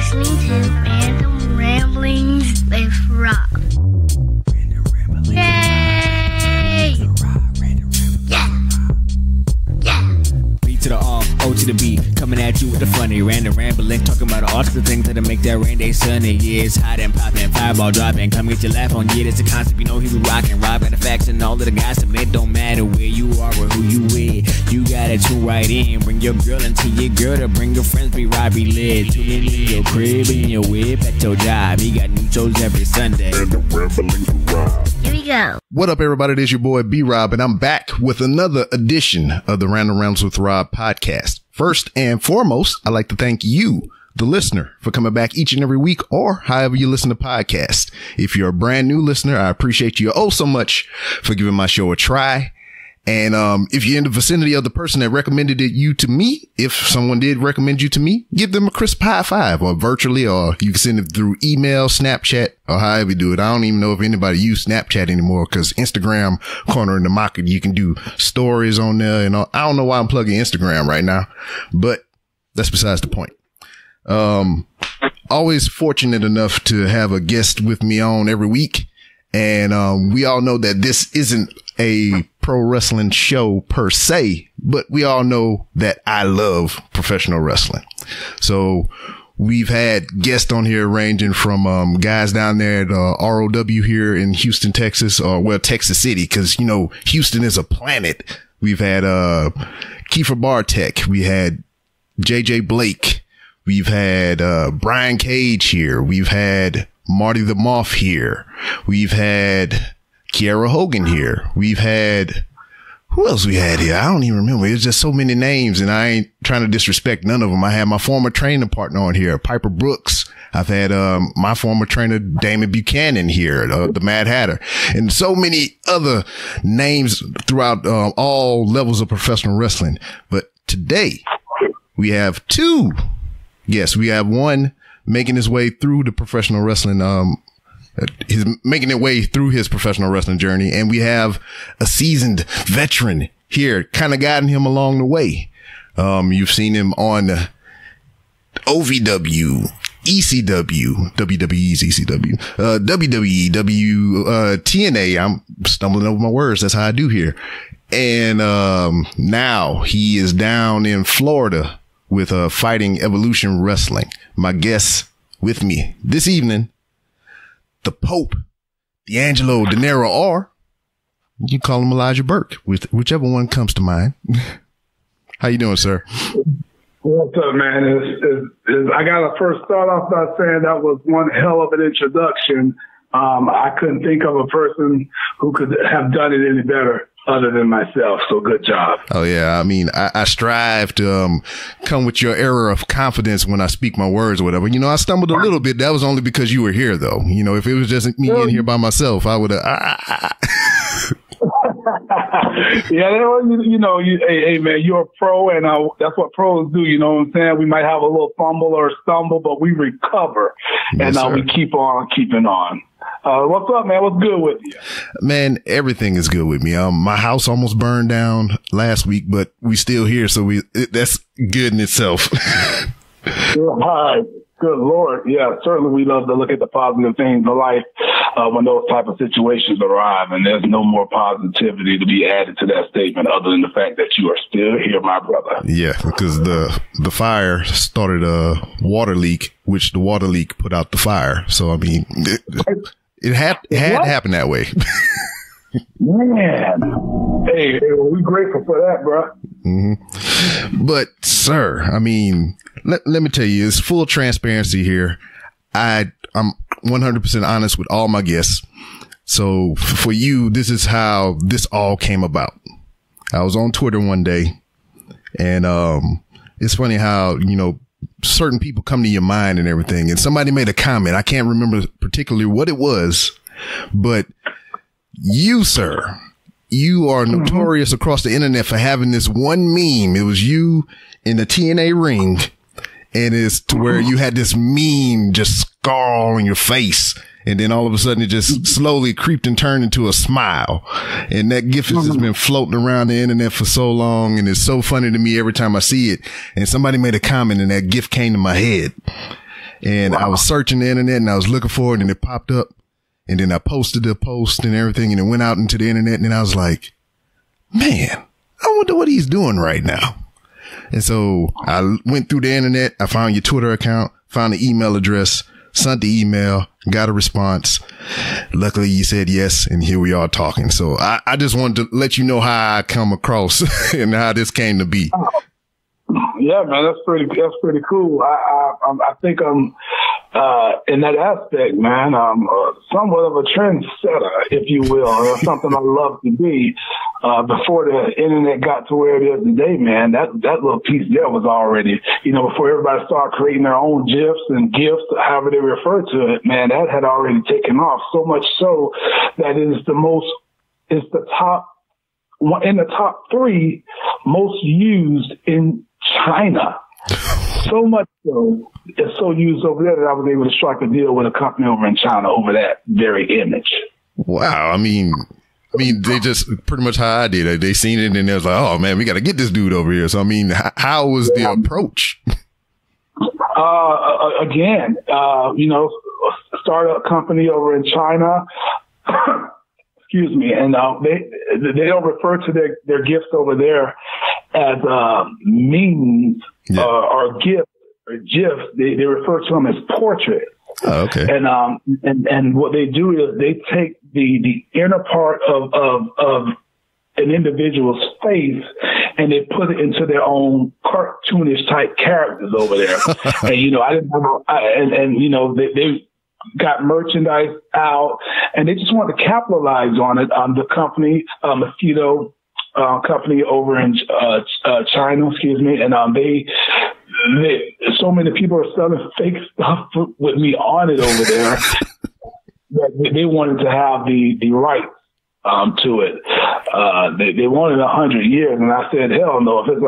listening to Random Ramblings with Rob. Yay! Yeah! Yeah! B to the R, O to the B, coming at you with the funny random rambling, talking about all the things that'll make that rain day sunny. Yeah, it's hot and popping, fireball dropping, come get your laugh on. Yeah, that's a concept, you know he be rocking, Rob got the facts and all of the gossip. It don't matter where you are or who you with, you gotta tune right in. Bring your girl into your girl to bring your friends, be Robbie lit. Tune in your crib, in your whip, at your job. He got new shows every Sunday. Here we go. What up, everybody? It is your boy B-Rob, and I'm back with another edition of the Random Rounds with Rob podcast. First and foremost, I'd like to thank you, the listener, for coming back each and every week or however you listen to podcasts. If you're a brand new listener, I appreciate you so much for giving my show a try. And if you're in the vicinity of the person that recommended you to me, if someone did recommend you to me, give them a crisp high five, or virtually, or you can send it through email, Snapchat, or however you do it. I don't even know if anybody use Snapchat anymore, because Instagram cornering the market. You can do stories on there, and all. I don't know why I'm plugging Instagram right now, but that's besides the point. Always fortunate enough to have a guest with me on every week. And we all know that this isn't a pro wrestling show per se, but we all know that I love professional wrestling. So we've had guests on here ranging from guys down there at ROW here in Houston, Texas, or well, Texas City, because, you know, Houston is a planet. We've had Kiefer Bartek. We had JJ Blake. We've had Brian Cage here. We've had Marty the Moth here. We've had Kiera Hogan here. We've had, who else we had here? I don't even remember. It's just so many names, and I ain't trying to disrespect none of them. I had my former training partner on here, Piper Brooks. I've had my former trainer, Damon Buchanan, here, the Mad Hatter, and so many other names throughout all levels of professional wrestling. But today we have two. Yes, we have one making his way through the professional wrestling, he's making his way through his professional wrestling journey. And we have a seasoned veteran here, kind of guiding him along the way. You've seen him on OVW, ECW, WWE's ECW, WWE, TNA. I'm stumbling over my words. That's how I do here. And, now he is down in Florida with Fighting Evolution Wrestling. My guest with me this evening, the Pope, D'Angelo Dinero, or you call him Elijah Burke, whichever one comes to mind. How you doing, sir? What's up, man? I got to first start off by saying that was one hell of an introduction. I couldn't think of a person who could have done it any better other than myself. So good job. Oh, yeah. I mean, I strive to come with your era of confidence when I speak my words or whatever. You know, I stumbled a little bit. That was only because you were here, though. You know, if it was just me in here by myself, I would have. Yeah, you know, hey, man, you're a pro, and that's what pros do. You know what I'm saying? We might have a little fumble or stumble, but we recover, yes, and we keep on keeping on. What's up, man? What's good with you? Man, everything is good with me. My house almost burned down last week, but we still here, so that's good in itself. Right. Good Lord. Yeah, certainly we love to look at the positive things in life when those type of situations arrive, and there's no more positivity to be added to that statement other than the fact that you are still here, my brother. Yeah, because the fire started a water leak, which the water leak put out the fire. So, I mean, it had to happen that way. Man. Hey, well, we're grateful for that, bro. Mm-hmm. But, sir, I mean, let me tell you, it's full transparency here. I'm 100% honest with all my guests. So for you, this is how this all came about. I was on Twitter one day, and it's funny how, you know, certain people come to your mind and everything. And somebody made a comment. I can't remember particularly what it was, but you, sir, you are notorious across the internet for having this one meme. It was you in the TNA ring, and it's to where you had this meme just scar on your face. And then all of a sudden it just slowly creeped and turned into a smile. And that GIF has just been floating around the internet for so long. And it's so funny to me every time I see it. And somebody made a comment and that GIF came to my head. And I was searching the internet and I was looking for it and it popped up. And then I posted the post and everything and it went out into the internet. And then I was like, man, I wonder what he's doing right now. And so I went through the internet. I found your Twitter account, found the email address, sent the email, got a response. Luckily you said yes. And here we are talking. So I just wanted to let you know how I come across and how this came to be. Yeah, man, that's pretty cool. I think in that aspect, man, I'm somewhat of a trendsetter, if you will, or something I love to be. Before the internet got to where it is today, man, that little piece there was already, before everybody started creating their own GIFs and GIFs, however they refer to it, man, that had already taken off, so much so that it is it's the top three most used in China. So much so, it's so used over there that I was able to strike a deal with a company over in China over that very image. Wow. I mean, they just pretty much how I did. They seen it and they was like, oh man, we got to get this dude over here. So, I mean, how was the approach? Again, startup company over in China. Excuse me. And they don't refer to their gifts over there as memes or gifts or GIFs. They refer to them as portraits. Oh, okay. And what they do is they take the inner part of an individual's face and they put it into their own cartoonish type characters over there. And I didn't know, they got merchandise out and they just wanted to capitalize on it. The company, F.E.W. Company over in China, and they so many people are selling fake stuff with me on it over there that they wanted to have the rights to it. They wanted 100 years, and I said, hell no. If it's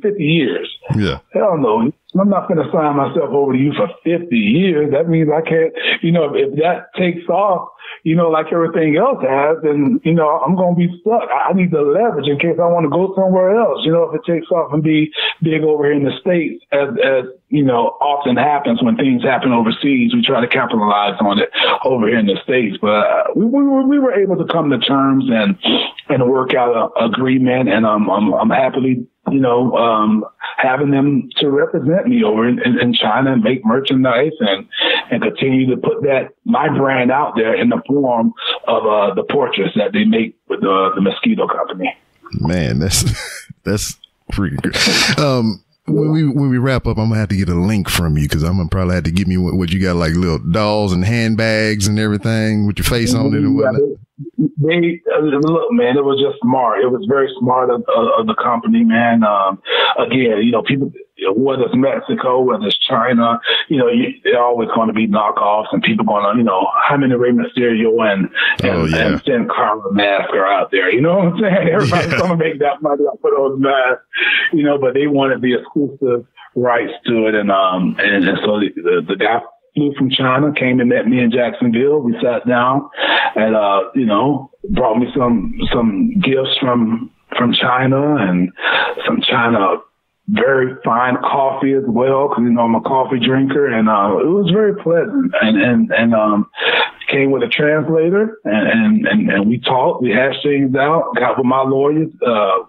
50 years. Yeah. Hell no. I'm not going to sign myself over to you for 50 years. That means I can't, if that takes off, like everything else has, then, I'm going to be stuck. I need the leverage in case I want to go somewhere else. If it takes off and be big over here in the States, as often happens when things happen overseas, we try to capitalize on it over here in the States. But we were able to come to terms and work out an agreement, and I'm happily, having them to represent me over in China and make merchandise and continue to put my brand out there in the form of the portraits that they make with the Mosquito Company. Man, that's freaking good. When we wrap up, I'm gonna have to get a link from you because I'm gonna probably have to give me what you got, like little dolls and handbags and everything with your face on it and whatnot. Look, man, it was just smart. It was very smart of the company, man. Again, people, whether it's Mexico, whether it's China, they're always going to be knockoffs and people going to, how many Rey Mysterio and Sin Cara masks are out there. You know what I'm saying? Everybody's going to make that money off of those masks, but they wanted the exclusive rights to it. And so the guy flew from China, came and met me in Jacksonville. We sat down and, brought me some gifts from China and some China very fine coffee as well, because I'm a coffee drinker, and it was very pleasant. And came with a translator, and we talked, we hashed things out, got with my lawyers,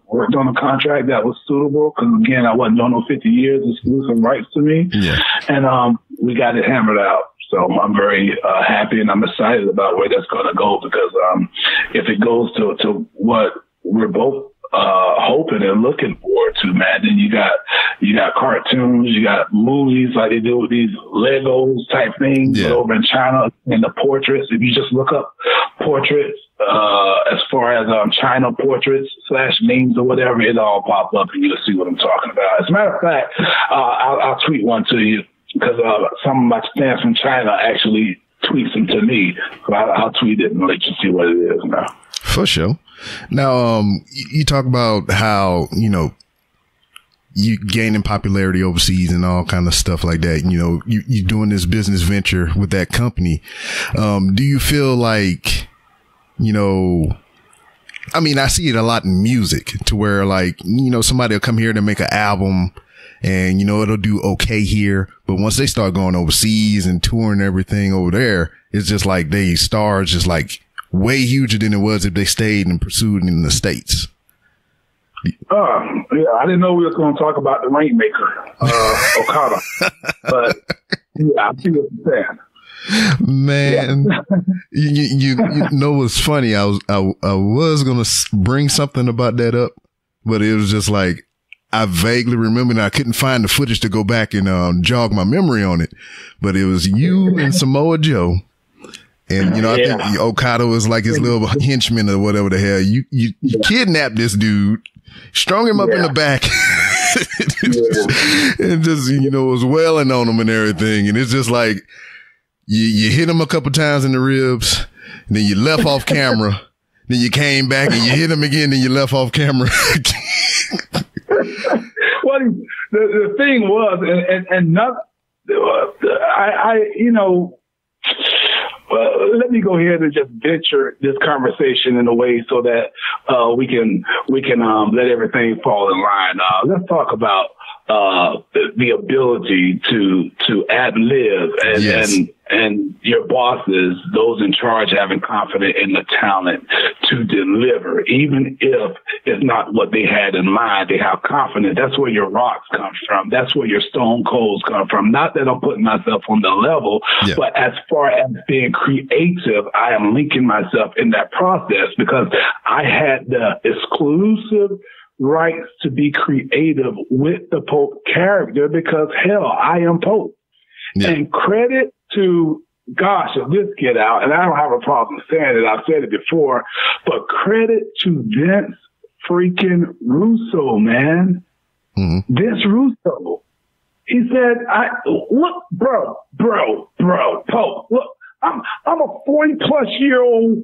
worked on a contract that was suitable, because again, I wasn't doing no 50 years exclusive rights to me, and we got it hammered out. So I'm very happy, and I'm excited about where that's going to go, because if it goes to what we're both hoping and looking forward to, man, then you got cartoons, you got movies like they do with these Legos type things over in China, and the portraits. If you just look up portraits, as far as China portraits / memes or whatever, it all pop up and you'll see what I'm talking about. As a matter of fact, I'll tweet one to you, because some of my fans from China actually tweets them to me. So I'll tweet it and let you see what it is now. For sure. Now, you talk about how, you gaining popularity overseas and all kind of stuff like that. You doing this business venture with that company. Do you feel like, I see it a lot in music, to where, like, somebody will come here to make an album and, you know, it'll do okay here. But once they start going overseas and touring everything over there, it's just like they stars just like way huger than it was if they stayed and pursued in the States. Yeah, I didn't know we was going to talk about the Rainmaker, Okada. But yeah, I see what you're saying. Man, you know what's funny? I was gonna bring something about that up, but it was just like I vaguely remember, and I couldn't find the footage to go back and jog my memory on it. But it was you and Samoa Joe, and you know I think Okada was like his little henchman or whatever the hell. You kidnapped this dude, strung him up in the back. And just, you know, was wailing on him and everything, and it's just like. You hit him a couple times in the ribs, and then you left off camera. Then you came back and you hit him again, and you left off camera. Well, the thing was, and not, you know, let me go ahead and just venture this conversation in a way so that we can let everything fall in line. Let's talk about the ability to ad-lib and your bosses, those in charge, having confidence in the talent to deliver, even if it's not what they had in mind. They have confidence. That's where your rocks come from. That's where your stone colds come from. Not that I'm putting myself on the level, but as far as being creative, I am linking myself in that process because I had the exclusive rights to be creative with the Pope character because, hell, I am Pope. Yeah. And credit to, gosh, if this get out, and I don't have a problem saying it, I've said it before, but credit to Vince freaking Russo, man. Mm-hmm. Vince Russo. He said, look, bro, Pope, look, I'm a 40-plus-year-old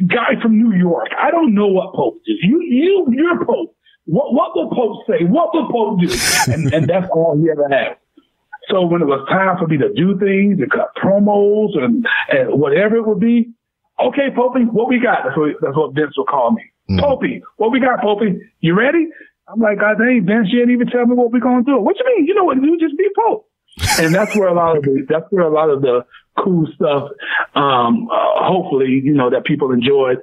guy from New York. I don't know what Pope is. You're Pope. What will Pope say? What will Pope do? And that's all he ever had. So when it was time for me to do things and cut promos and whatever it would be, okay, Popey, what we got? That's what Vince would call me. Mm. Popey, what we got, Popey? You ready? I'm like, God dang, Vince, you didn't even tell me what we're going to do. What you mean? You know what to do? Just be Pope. And that's where a lot of the cool stuff, hopefully, you know, that people enjoyed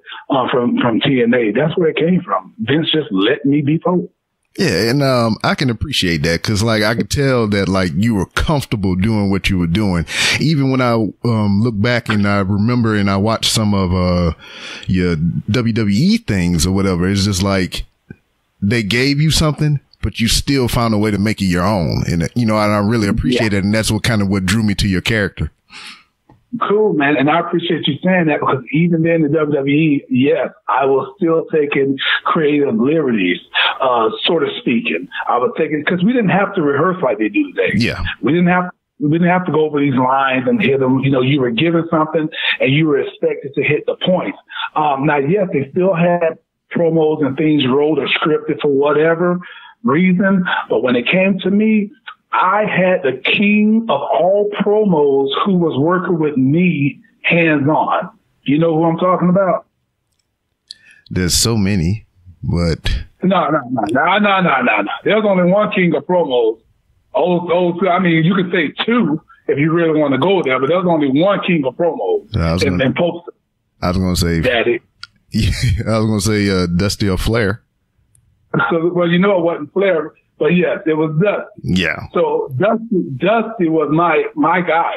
from TNA. That's where it came from. Vince just let me be Pope. Yeah, and I can appreciate that because, like, I could tell that, like, you were comfortable doing what you were doing. Even when I look back and I remember and I watched some of your WWE things or whatever, it's just like they gave you something, but you still found a way to make it your own. And, you know, and I really appreciate it, and that's what drew me to your character. Cool, man. And I appreciate you saying that because even then in the WWE, yes, I was still taking creative liberties, sort of speaking. I was taking, because we didn't have to rehearse like they do today. Yeah. We didn't have to go over these lines and hit them. You know, you were given something and you were expected to hit the points. Now, yes, they still had promos and things rolled or scripted for whatever reason. But when it came to me, I had the king of all promos who was working with me hands on. You know who I'm talking about? There's so many, but no. There's only one king of promos. I mean, you could say two if you really want to go there, but there's only one king of promos. And Pope. I was going to say, Daddy. I was going to say Dusty or Flair. So, well, you know it wasn't Flair. But yes, it was Dusty. Yeah. So Dusty was my guy.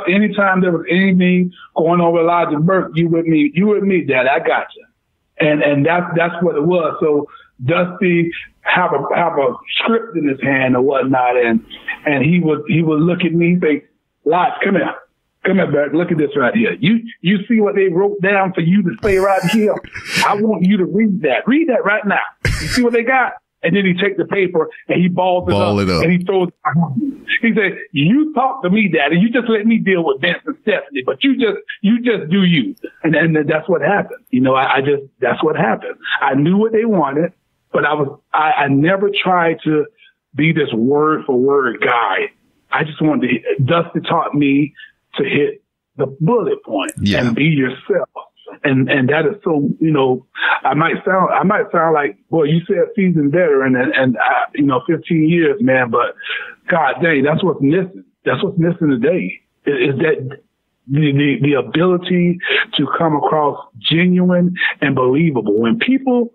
Anytime there was anything going on with Elijah Burke, you with me, Dad. I got you. And that's what it was. So Dusty have a script in his hand or whatnot, and he would look at me and say, "Lodge, come here, Burke. Look at this right here. You see what they wrote down for you to say right here? I want you to read that. Read that right now. You see what they got?" And then he take the paper and he balls it up and he throws it. He said, "You talk to me, Daddy. You just let me deal with Vince and Stephanie, but you just do you." And that's what happened. You know, that's what happened. I knew what they wanted, but I never tried to be this word for word guy. I just wanted to, Dusty taught me to hit the bullet point and be yourself. And that is so, I might sound like, well, you said seasoned veteran and 15 years, man, but God dang, that's what's missing. That's what's missing today is that the ability to come across genuine and believable. When people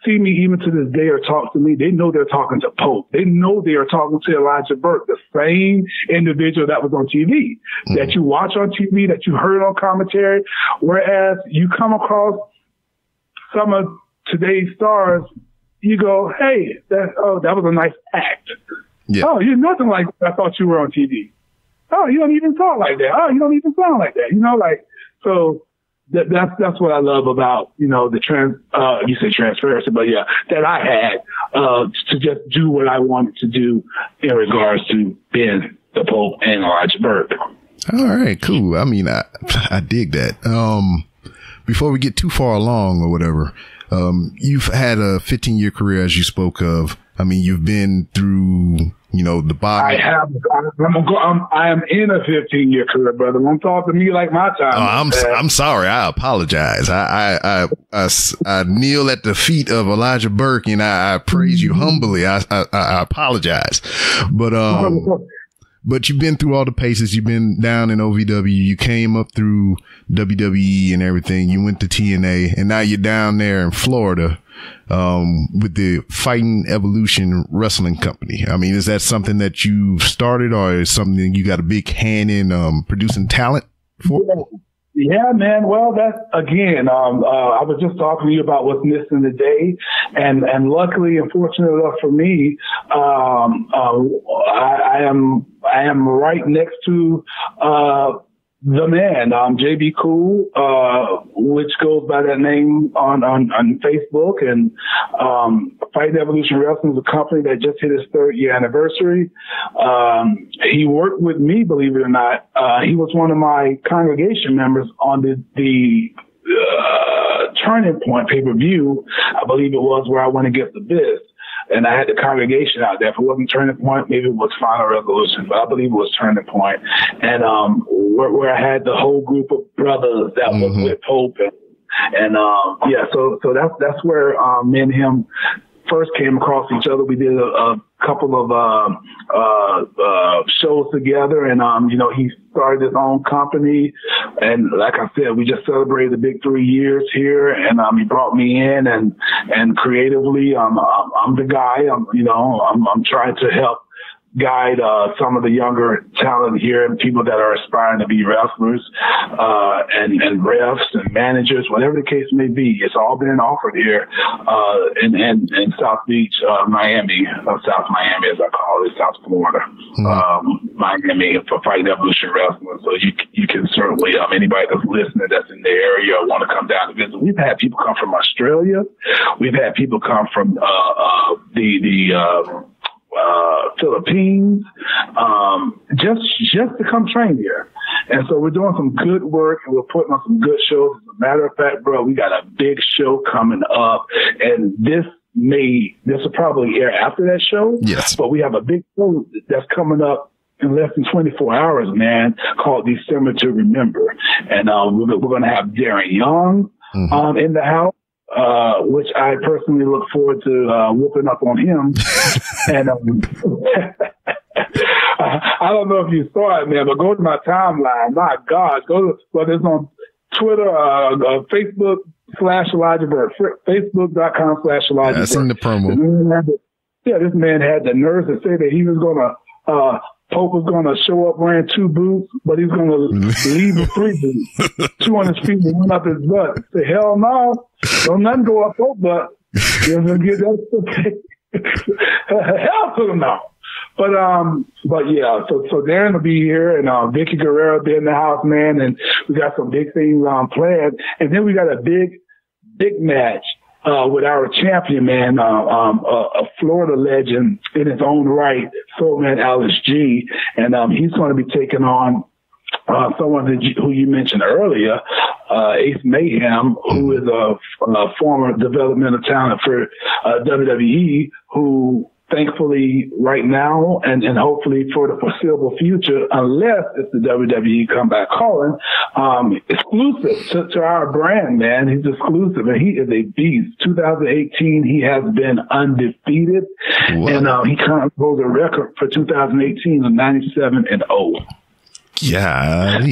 see me even to this day or talk to me, they know they're talking to Pope. They know they are talking to Elijah Burke, the same individual that was on TV, that you watch on TV, that you heard on commentary. Whereas you come across some of today's stars, you go, hey, that was a nice act. Yeah. Oh, you're nothing like I thought you were on TV. Oh, you don't even talk like that. Oh, you don't even sound like that. So that's what I love about, the you say transparency, but yeah, that I had, to just do what I wanted to do in regards to being the Pope and Elijah Burke. All right, cool. I mean, I dig that. Before we get too far along or whatever, you've had a 15-year career, as you spoke of. I mean, you've been through, the bottom. I have. I am in a 15-year career, brother. Don't talk to me like my time. I'm sorry. I apologize. I kneel at the feet of Elijah Burke and I praise you humbly. I apologize, but you've been through all the paces. You've been down in OVW. You came up through WWE and everything. You went to TNA, and now you're down there in Florida with the Fighting Evolution Wrestling Company. I mean, is that something that you started, or is something you got a big hand in producing talent for? Yeah, man. Well, that's again. I was just talking to you about what's missing today, and luckily and fortunate enough for me, I am right next to the man, JB Cool, which goes by that name on Facebook, and Fighting Evolution Wrestling is a company that just hit its 3rd year anniversary. He worked with me, believe it or not. He was one of my congregation members on the Turning Point pay-per-view, I believe it was, where I went against the Biz. And I had the congregation out there. If it wasn't Turning Point, maybe it was Final Resolution, but I believe it was Turning Point. And where I had the whole group of brothers that was with Pope, so that's where me and him first came across each other. We did a couple of shows together, and he started his own company, and like I said, we just celebrated the big 3 years here, and he brought me in, and creatively, I'm the guy. I'm trying to help guide some of the younger talent here and people that are aspiring to be wrestlers, and refs and managers, whatever the case may be. It's all been offered here in South Beach, Miami, South Miami as I call it, South Florida, Miami, for Fighting Evolution Wrestling. So you can certainly, anybody that's listening that's in the area or want to come down to visit. We've had people come from Australia. We've had people come from the Philippines, just to come train here. And so we're doing some good work, and we're putting on some good shows. As a matter of fact, bro, we got a big show coming up, and this will probably air after that show. Yes. But we have a big show that's coming up in less than 24 hours, man, called December to Remember. And we're going to have Darren Young in the house. Which I personally look forward to whooping up on him. And I don't know if you saw it, man, but go to my timeline. My God, whether it's on Twitter, Facebook /Elijah Burke, Facebook.com/Elijah Burke. That's in the promo. This man had the nerve to say that he was going to Pope was going to show up wearing 2 boots, but he's going to leave with 3 boots. 2 on his feet and 1 up his butt. Say, hell no. Don't nothing go up Pope's butt. You're going to get that. Hell to them now. But yeah, so Darren will be here, and Vicky Guerrero will be in the house, man, and we got some big things planned. And then we got a big match with our champion, man, a Florida legend in his own right, Soul Man Alice G, and he's going to be taking on someone who you mentioned earlier, Ace Mayhem, who is a former developmental talent for WWE, who thankfully right now and hopefully for the foreseeable future, unless it's the WWE comeback calling, exclusive to our brand, man. He's exclusive and he is a beast. 2018, he has been undefeated. Whoa. And he currently holds a record for 2018 of 97-0. Yeah.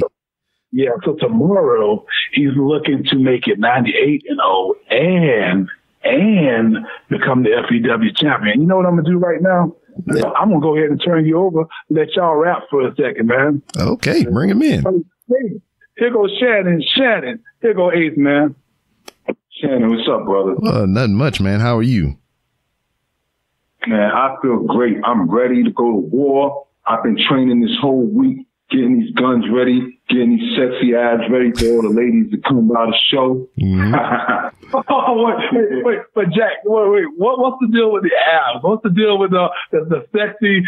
Yeah, so tomorrow he's looking to make it 98-0 and become the F.E.W. champion. You know what I'm gonna do right now? I'm gonna go ahead and turn you over. Let y'all rap for a second, man. Okay, bring him in. Hey, here goes Shannon. Here go Ace, man. Shannon, what's up, brother? Nothing much, man. How are you? Man, I feel great. I'm ready to go to war. I've been training this whole week, getting these guns ready, getting these sexy abs ready for all the ladies to come by the show. Mm-hmm. wait, but Jack, what's the deal with the abs? What's the deal with the sexy,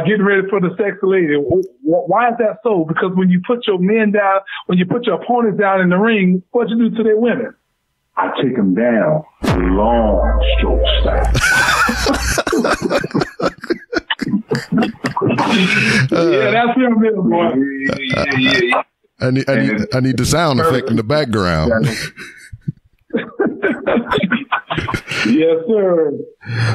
getting ready for the sexy lady? Why is that so? Because when you put your men down, when you put your opponents down in the ring, what you do to their women? I take them down, long stroke style. Yeah, that's him, boy. Yeah. I need the sound effect in the background. Yes, sir.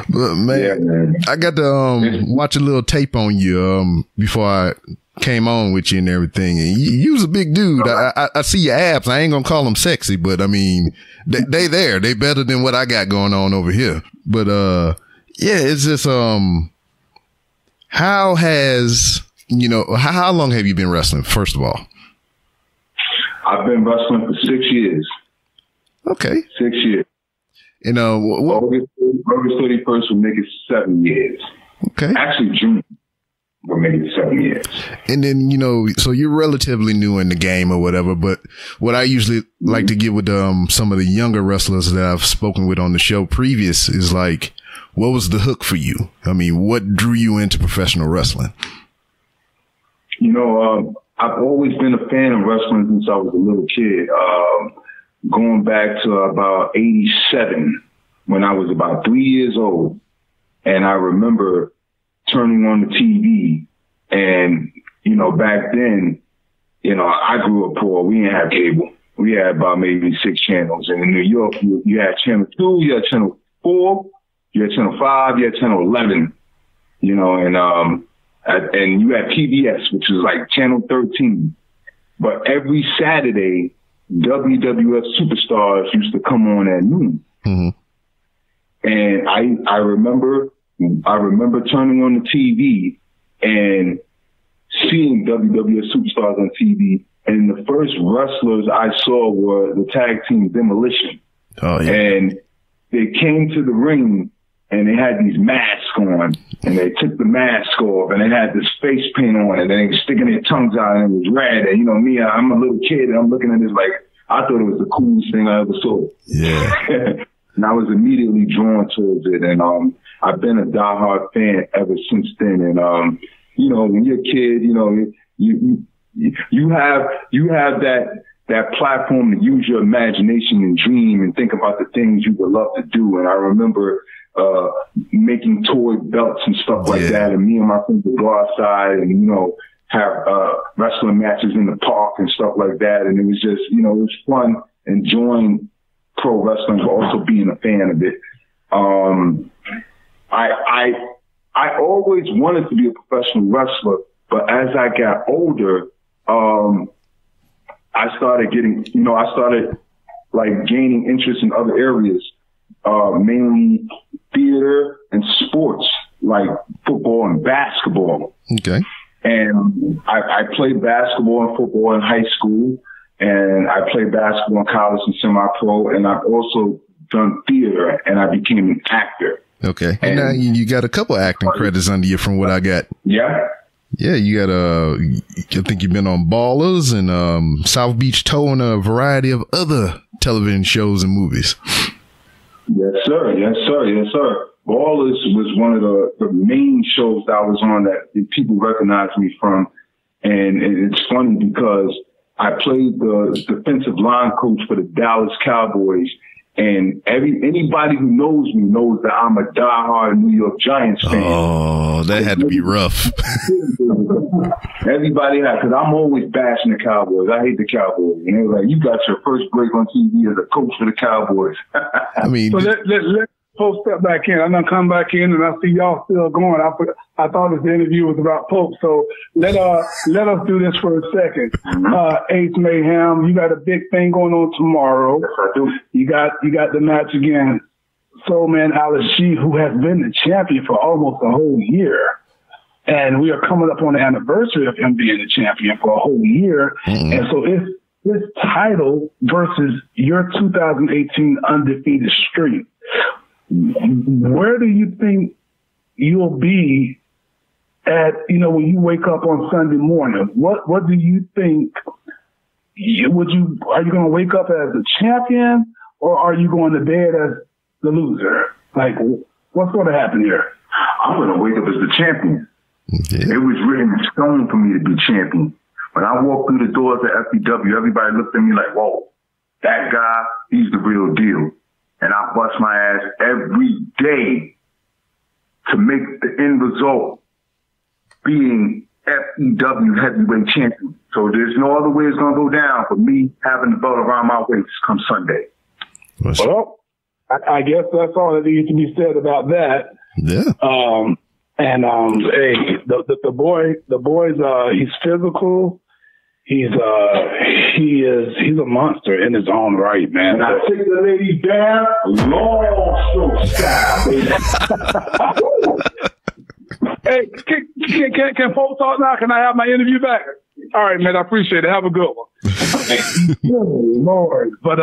But man, I got to watch a little tape on you before I came on with you and everything. And you was a big dude. I see your abs. I ain't gonna call them sexy, but I mean, they there. They better than what I got going on over here. But yeah, it's just how long have you been wrestling? First of all, I've been wrestling for 6 years. Okay, 6 years. And August 31st will make it 7 years. Okay, actually June will make it 7 years. And then so you're relatively new in the game or whatever. But what I usually like to get with some of the younger wrestlers that I've spoken with on the show previous is like, what was the hook for you? I mean, what drew you into professional wrestling? I've always been a fan of wrestling since I was a little kid. Going back to about 87 when I was about 3 years old. And I remember turning on the TV and, back then, I grew up poor. We didn't have cable. We had about maybe 6 channels. And in New York, you had channel 2, you had channel 4, you had channel 5, you had channel 11, and you had PBS, which was like channel 13. But every Saturday, WWF Superstars used to come on at noon. Mm-hmm. And I remember turning on the TV and seeing WWF Superstars on TV. And the first wrestlers I saw were the tag team Demolition. Oh, yeah. And they came to the ring and they had these masks on, and they took the mask off, and they had this face paint on, and they were sticking their tongues out, and it was red. And me, I'm a little kid, and I'm looking at this like, I thought it was the coolest thing I ever saw. Yeah. And I was immediately drawn towards it, and I've been a diehard fan ever since then. And when you're a kid, you have that platform to use your imagination and dream and think about the things you would love to do. And I remember making toy belts and stuff like that. And me and my friends would go outside and, have wrestling matches in the park and stuff like that. And it was just, it was fun enjoying pro wrestling, but also being a fan of it. I always wanted to be a professional wrestler, but as I got older, I started gaining interest in other areas, mainly theater and sports like football and basketball. Okay. And I played basketball and football in high school, and I played basketball in college and semi-pro, and I've also done theater, and I became an actor. Okay. And now you got a couple acting credits under you from what I got. Yeah. Yeah, you got I think you've been on Ballers and South Beach Toe and a variety of other television shows and movies. Yes, sir. Yes, sir. Yes, sir. Ballers was one of the main shows that I was on that people recognize me from. And it's funny because I played the defensive line coach for the Dallas Cowboys. And anybody who knows me knows that I'm a diehard New York Giants fan. Oh, that had to be rough. Everybody had, because I'm always bashing the Cowboys. I hate the Cowboys. And they're like, you got your first break on TV as a coach for the Cowboys. I mean, so let Pope step back in. I'm gonna come back in, and I see y'all still going. I thought this interview was about Pope, so let us do this for a second. Ace Mayhem, you got a big thing going on tomorrow. Yes, I do. You got the match again. Soul Man Alice G, who has been the champion for almost a whole year, and we are coming up on the anniversary of him being the champion for a whole year. And so it's this title versus your 2018 undefeated streak. Where do you think you'll be at, when you wake up on Sunday morning? What do you think? Are you going to wake up as a champion, or are you going to bed as the loser? Like, what's going to happen here? I'm going to wake up as the champion. Yeah. It was written in stone for me to be champion. When I walked through the doors at F.E.W, everybody looked at me like, whoa, that guy, he's the real deal. And I bust my ass every day to make the end result being F.E.W heavyweight champion. So there's no other way it's going to go down for me having the belt around my waist come Sunday. Well, I guess that's all that needs to be said about that. Yeah. Hey, the boy's he's physical. He's a monster in his own right, man. And I take the lady down, long stroke style. Hey, can folks talk now? Can I have my interview back? All right, man. I appreciate it. Have a good one. Lord, but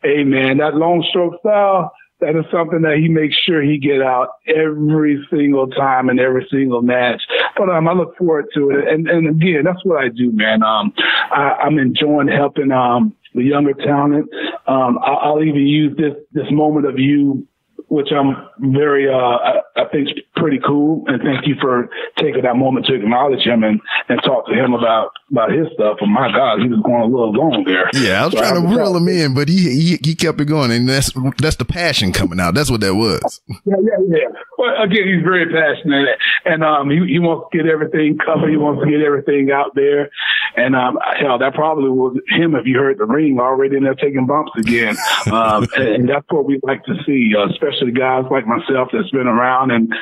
hey, man, that long stroke style. That is something that he makes sure he get out every single time in every single match. But I look forward to it. And again, that's what I do, man. I'm enjoying helping the younger talent. I'll even use this moment of you, which I'm very I think is pretty cool. And thank you for taking that moment to acknowledge him and talk to him about his stuff. And my God, he was going a little long there. Yeah, I was trying to reel him in, but he kept it going, and that's the passion coming out. That's what that was. Yeah. Well, again, he's very passionate, and he wants to get everything covered. He wants to get everything out there, and hell, that probably was him if you heard the ring already in there taking bumps again. And that's what we like to see, especially guys like myself that's been around and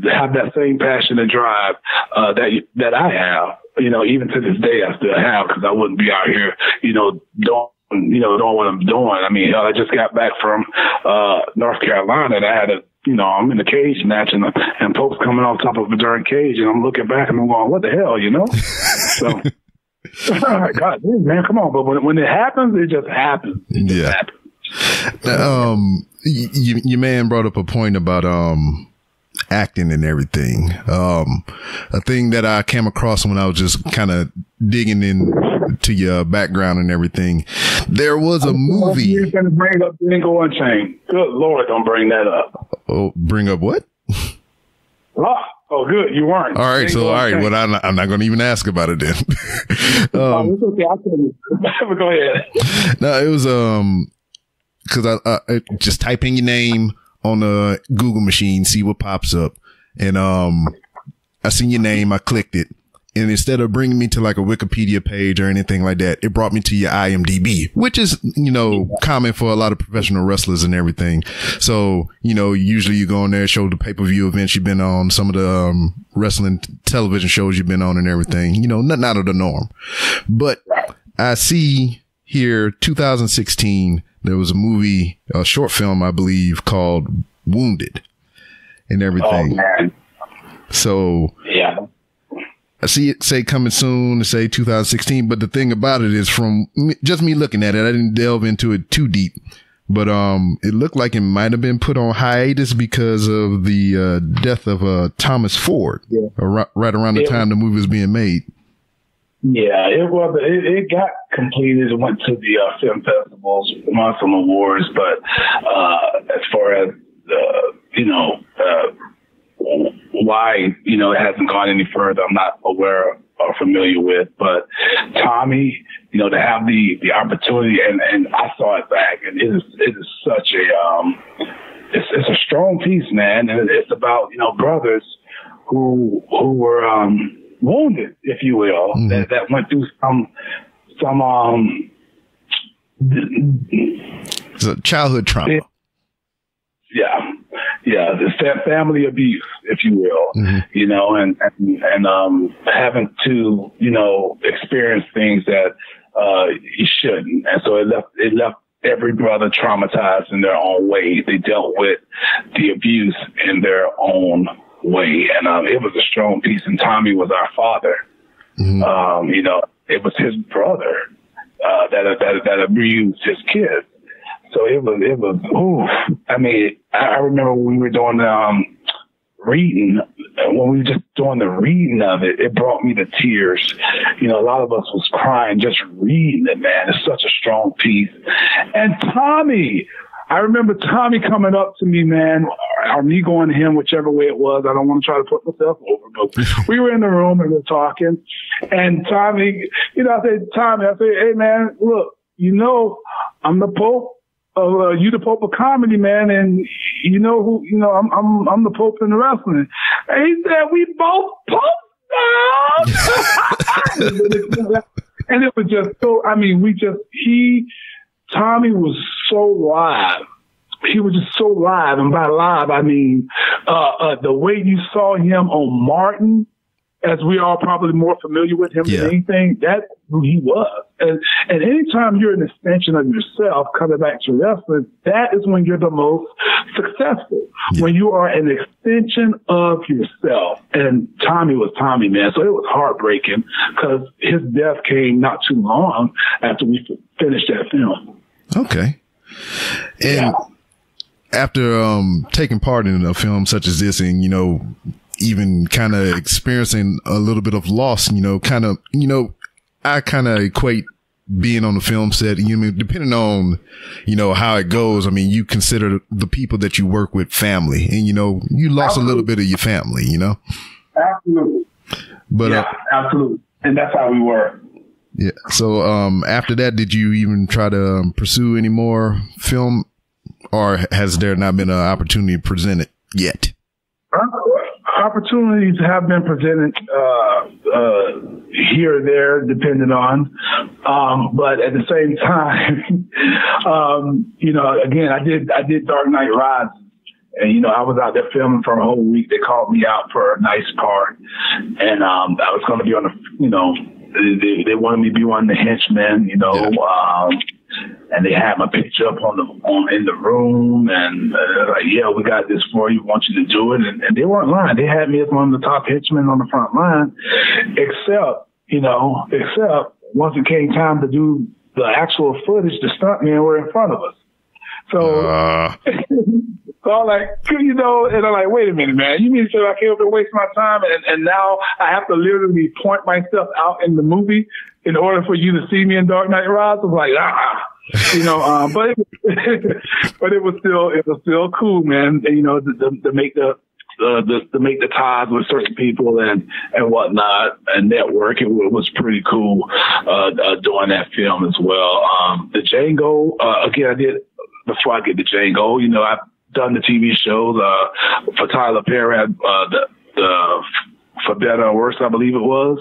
have that same passion and drive that I have. Even to this day, I still have, because I wouldn't be out here, doing what I'm doing. I mean, I just got back from North Carolina, and I had I'm in the cage match, and Pope's coming on top of a darn cage, and I'm looking back and I'm going, what the hell, So, God, man, come on. But when it happens, it just happens. It just happens. Your man brought up a point about acting and everything. A thing that I came across when I was just kind of digging into your background and everything. There was a movie. You're going to bring up Dingo Unchained. Good Lord, don't bring that up. Oh, bring up what? Oh, good. You weren't. All right. So, all right. Well, I'm not going to even ask about it then. It's okay. I'll tell you. Go ahead. No, it was, cause I just type in your name on the Google machine, see what pops up. And, I seen your name. I clicked it. And instead of bringing me to like a Wikipedia page or anything like that, it brought me to your IMDb, which is, common for a lot of professional wrestlers and everything. So, usually you go on there, show the pay-per-view events you've been on, some of the wrestling television shows you've been on and everything, nothing out of the norm. But I see here 2016, there was a movie, a short film, I believe, called Wounded and everything. Oh, man. So yeah. I see it say coming soon, say 2016, but the thing about it is from just me looking at it, I didn't delve into it too deep, but it looked like it might have been put on hiatus because of the death of Thomas Ford, right around the time the movie was being made. Yeah, it was. It got completed. It went to the film festivals, won some awards, but as far as why it hasn't gone any further, I'm not aware of. are familiar with. But Tommy, you know, to have the opportunity, and I saw it back, and it is such a it's a strong piece, man, and it's about, you know, brothers who were wounded, if you will, that went through some it's a childhood trauma. Yeah, the family abuse, if you will, you know, and having to, you know, experience things that you shouldn't, and so it left every brother traumatized in their own way. They dealt with the abuse in their own way, and it was a strong piece. And Tommy was our father. You know, it was his brother that abused his kids. So it was. Ooh, I mean, I remember when we were doing reading, when we were just doing the reading of it, it brought me to tears. You know, a lot of us was crying just reading it, man. It's such a strong piece. And Tommy, I remember Tommy coming up to me, man, or me going to him, whichever way it was. I don't want to try to put myself over, but we were in the room and we were talking. And Tommy, you know, I said, hey, man, look, you know, I'm the Pope. You the Pope of comedy, man, and you know who? You know, I'm the Pope in the wrestling. And he said, "We both Popes now." And it was just so. I mean, Tommy was so live. He was just so live, and by live, I mean the way you saw him on Martin, as we are probably more familiar with him than anything. That's who he was. And anytime you're an extension of yourself coming back to wrestling, that is when you're the most successful. When you are an extension of yourself. And Tommy was Tommy, man. So it was heartbreaking because his death came not too long after we finished that film. Okay. And after taking part in a film such as this, and, you know, even kind of experiencing a little bit of loss, you know, I kind of equate being on the film set, you know, depending on, you know, how it goes. I mean, you consider the people that you work with family, and, you know, you lost a little bit of your family, you know? Absolutely. But, absolutely. And that's how we were. Yeah. So, after that, did you even try to pursue any more film, or has there not been an opportunity presented yet? Opportunities have been presented here or there, depending on. But at the same time, you know, again, I did Dark Knight Rises, and, you know, I was out there filming for a whole week. They called me out for a nice part, and I was going to be on the, you know, they wanted me to be one of the henchmen, you know. And they had my picture up in the room, and like, yeah, we got this for you. We want you to do it. And they weren't lying. They had me as one of the top henchmen on the front line, except once it came time to do the actual footage, the stuntmen were in front of us. So, so I'm like, you know, and I'm like, wait a minute, man. You mean to say I came up and waste my time, and now I have to literally point myself out in the movie in order for you to see me in Dark Knight Rises? I was like, you know, but it was still cool, man. And, you know, to make the ties with certain people and whatnot and network. It was pretty cool, doing that film as well. The Django, again, I did, before I get to Django, you know, I've done the TV shows, for Tyler Perry, the For Better or Worse, I believe it was.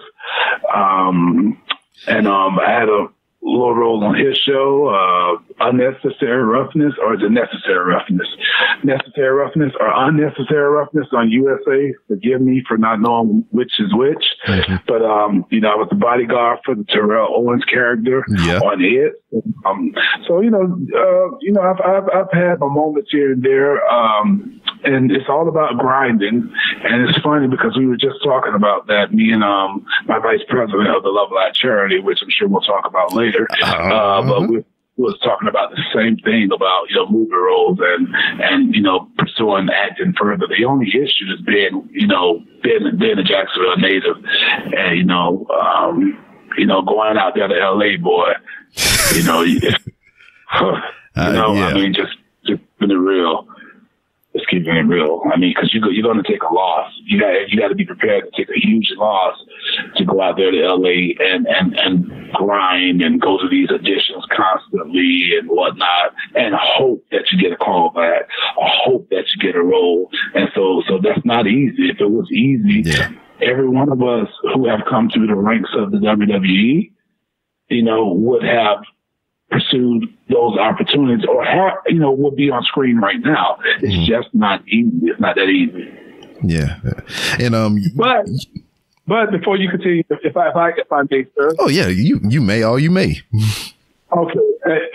And I had a little role on his show, Unnecessary Roughness, or is it Necessary Roughness? Necessary Roughness or Unnecessary Roughness on USA. Forgive me for not knowing which is which. Mm-hmm. But, you know, I was the bodyguard for the Terrell Owens character on it. So, you know, I've had my moments here and there. And it's all about grinding. And it's funny because we were just talking about that, me and my vice president of the Love Light charity, which I'm sure we'll talk about later. But we was talking about the same thing about, you know, movie roles and you know, pursuing acting further. The only issue is being a Jacksonville native and, you know, going out there to LA, boy, you know, I mean, just keeping it real. Just keeping it real. I mean, because you're going to take a loss. You got to be prepared to take a huge loss to go out there to LA and grind and go to these auditions constantly and whatnot, and hope that you get a call back, or hope that you get a role. And so that's not easy. If it was easy, every one of us who have come through the ranks of the WWE, would have pursued those opportunities, or would be on screen right now. It's just not easy. It's not that easy. Yeah. And, but before you continue, if I may, sir. Oh yeah, you may, all you may. Okay.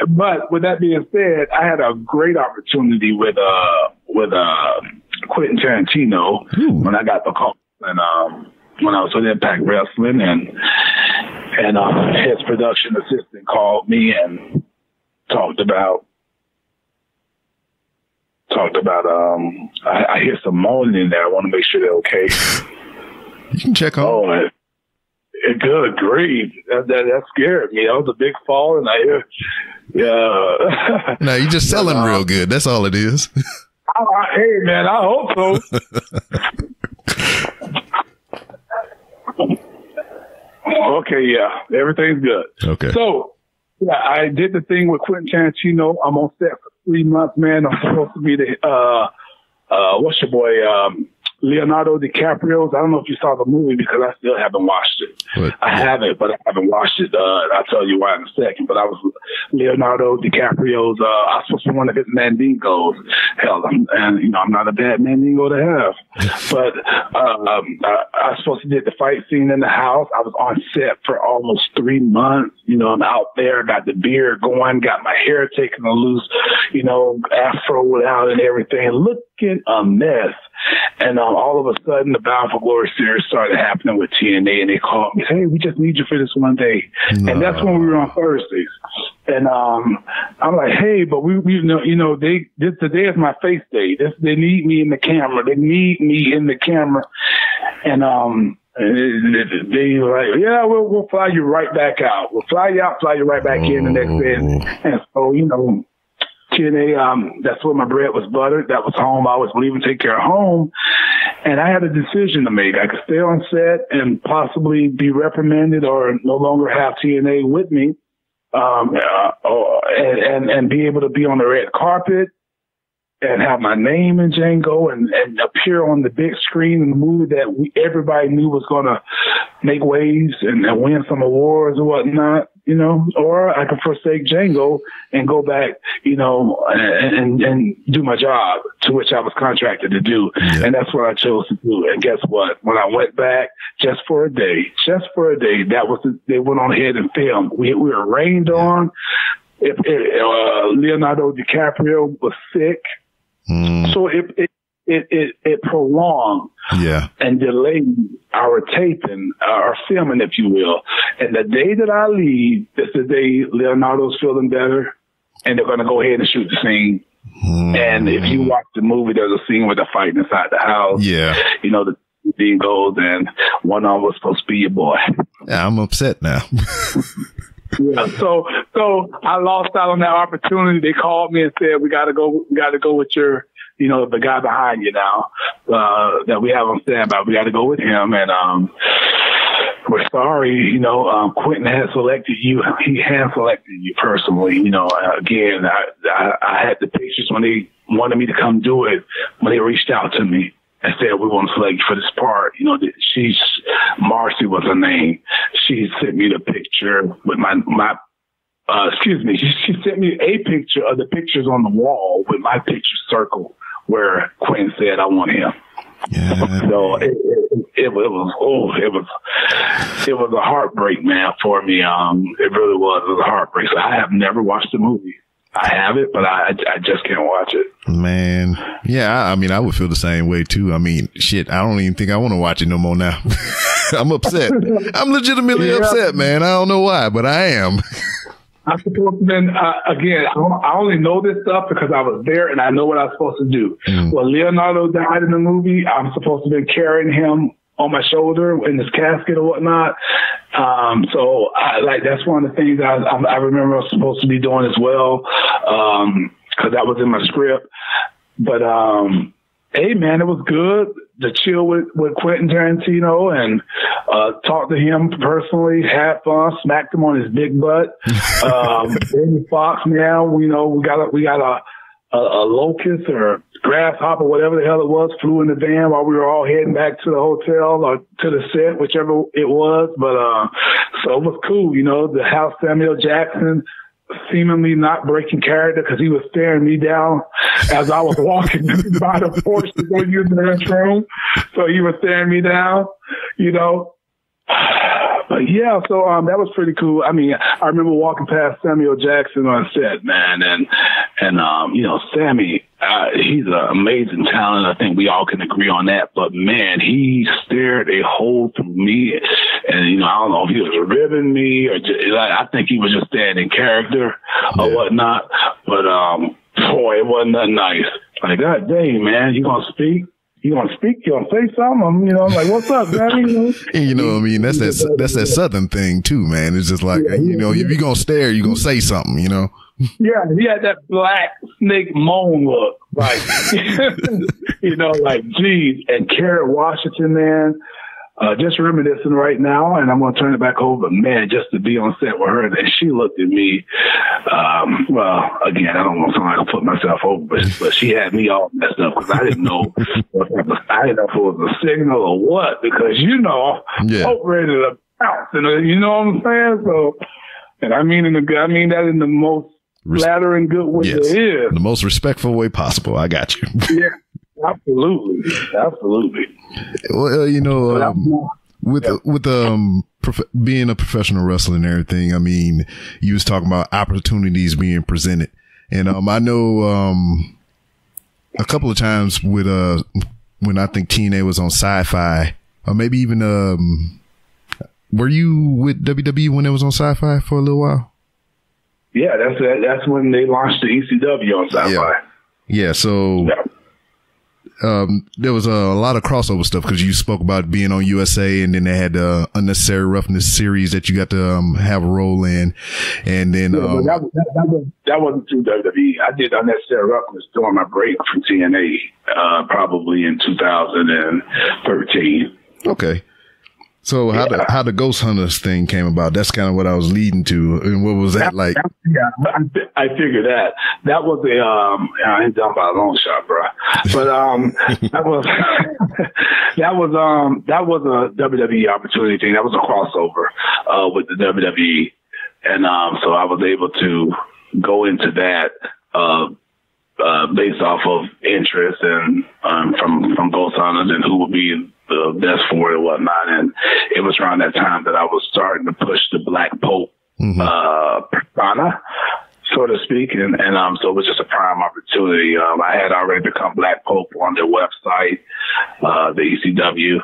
But with that being said, I had a great opportunity with Quentin Tarantino when I got the call, and when I was with Impact Wrestling, and his production assistant called me and talked about I hear some moaning in there. I want to make sure they're okay. You can check on. Oh, good grief. That scared me. That was a big fall, and I hear, yeah. No, you're just selling real good. That's all it is. Hey, man, I hope so. Okay, yeah, everything's good. Okay. So, yeah, I did the thing with Quentin Tarantino. I'm on set for 3 months, man. I'm supposed to be the, what's your boy, Leonardo DiCaprio's. I don't know if you saw the movie because I still haven't watched it. What? I haven't, but I haven't watched it. I'll tell you why in a second. But I was Leonardo DiCaprio's. I was supposed to be one of his mandingos. Hell, I'm not a bad mandingo to have. But I was supposed to do the fight scene in the house. I was on set for almost 3 months. I'm out there, got the beard going, got my hair taken loose, afroed out and everything, looking a mess. And all of a sudden, the Bound for Glory series started happening with TNA, and they called me, "Hey, we just need you for this one day." No. And that's when we were on Thursdays. And I'm like, "Hey, but today is my face day. They need me in the camera. They need me in the camera." And they were like, "Yeah, we'll fly you right back out. We'll fly you out, fly you right back in the next day." And so, TNA, that's where my bread was buttered. That was home. I was leaving to take care of home. And I had a decision to make. I could stay on set and possibly be reprimanded or no longer have TNA with me, and be able to be on the red carpet and have my name in Django and appear on the big screen in the movie that everybody knew was going to make waves and win some awards or whatnot, or I could forsake Django and go back, and do my job to which I was contracted to do. Yeah. And that's what I chose to do. And guess what? When I went back just for a day, they went on ahead and filmed. We were rained on. Leonardo DiCaprio was sick. So it prolonged and delayed our taping, our filming, if you will. And the day that I leave is the day Leonardo's feeling better, and they're going to go ahead and shoot the scene. And if you watch the movie, there's a scene where they're fighting inside the house. Yeah. The scene goes, and one of them was supposed to be your boy. Yeah, I'm upset now. Yeah, so I lost out on that opportunity. They called me and said, we got to go with your, the guy behind you now, that we have on standby. We got to go with him. And, we're sorry, Quentin has selected you. He has selected you personally. Again, I had the pictures when they wanted me to come do it, when they reached out to me and said, we want to select you for this part. Marcy was her name. She sent me the picture with she sent me a picture of the pictures on the wall with my picture circled where Quentin said, I want him. Yeah. So it was a heartbreak, man, for me. It really was. It was a heartbreak. So I have never watched the movie. I have it, but I just can't watch it. Man. Yeah, I would feel the same way too. Shit, I don't even think I want to watch it no more now. I'm upset. I'm legitimately upset, man. I don't know why, but I am. I'm supposed to been, again, I only know this stuff because I was there and I know what I was supposed to do. When Leonardo died in the movie, I'm supposed to have been carrying him on my shoulder in this casket or whatnot. So that's one of the things I remember I was supposed to be doing as well. Cause that was in my script, but, hey man, it was good to chill with Quentin Tarantino and, talked to him personally, had fun, smacked him on his big butt. Baby Fox now, we got a locust or grasshopper, whatever the hell it was, flew in the van while we were all heading back to the hotel or to the set, whichever it was. But so it was cool, to have Samuel Jackson seemingly not breaking character because he was staring me down as I was walking by the porch to go use the restroom. So he was staring me down, But yeah, so that was pretty cool. I mean, I remember walking past Samuel Jackson on set, man, and Sammy, he's an amazing talent. I think we all can agree on that. But man, he stared a hole through me, and I don't know if he was ribbing me or just, I think he was just staying in character or whatnot. But boy, it wasn't that nice. Like, God dang, man, you gonna speak? You gonna speak? You gonna say something? I'm like, what's up, man? I mean, that's that Southern thing too, man. It's just like, if you're gonna stare, you're gonna say something, Yeah, he had that black snake moan look, like, like, geez. And Kara Washington, man, just reminiscing right now, and I'm going to turn it back over, man, just to be on set with her. And she looked at me, well, again, I don't want to sound like I put myself over, but she had me all messed up because I didn't know if it was a signal or what, because, Hope ready to bounce, you know what I'm saying? So, and I mean that in the most flattering good way there is. The most respectful way possible. I got you. Yeah. Absolutely. Well, with being a professional wrestler and everything, I mean, you was talking about opportunities being presented, and I know a couple of times with when I think TNA was on Sci-Fi, or maybe even were you with WWE when it was on Sci-Fi for a little while? Yeah, that's when they launched the ECW on Sci-Fi. Yeah. So. Yeah. There was a lot of crossover stuff because you spoke about being on USA, and then they had the Unnecessary Roughness series that you got to have a role in, and then that wasn't through WWE. I did Unnecessary Roughness during my break from TNA, probably in 2013. Okay. So how the Ghost Hunters thing came about? That's kind of what I was leading to. And what was that like? Yeah, I figured that was I ain't done by a long shot, bro. But that was a WWE opportunity thing. That was a crossover with the WWE, and so I was able to go into that based off of interest and from Ghost Hunters and who would be the best for it and whatnot. And it was around that time that I was starting to push the Black Pope persona, so to speak. And so it was just a prime opportunity. I had already become Black Pope on their website, the ECW,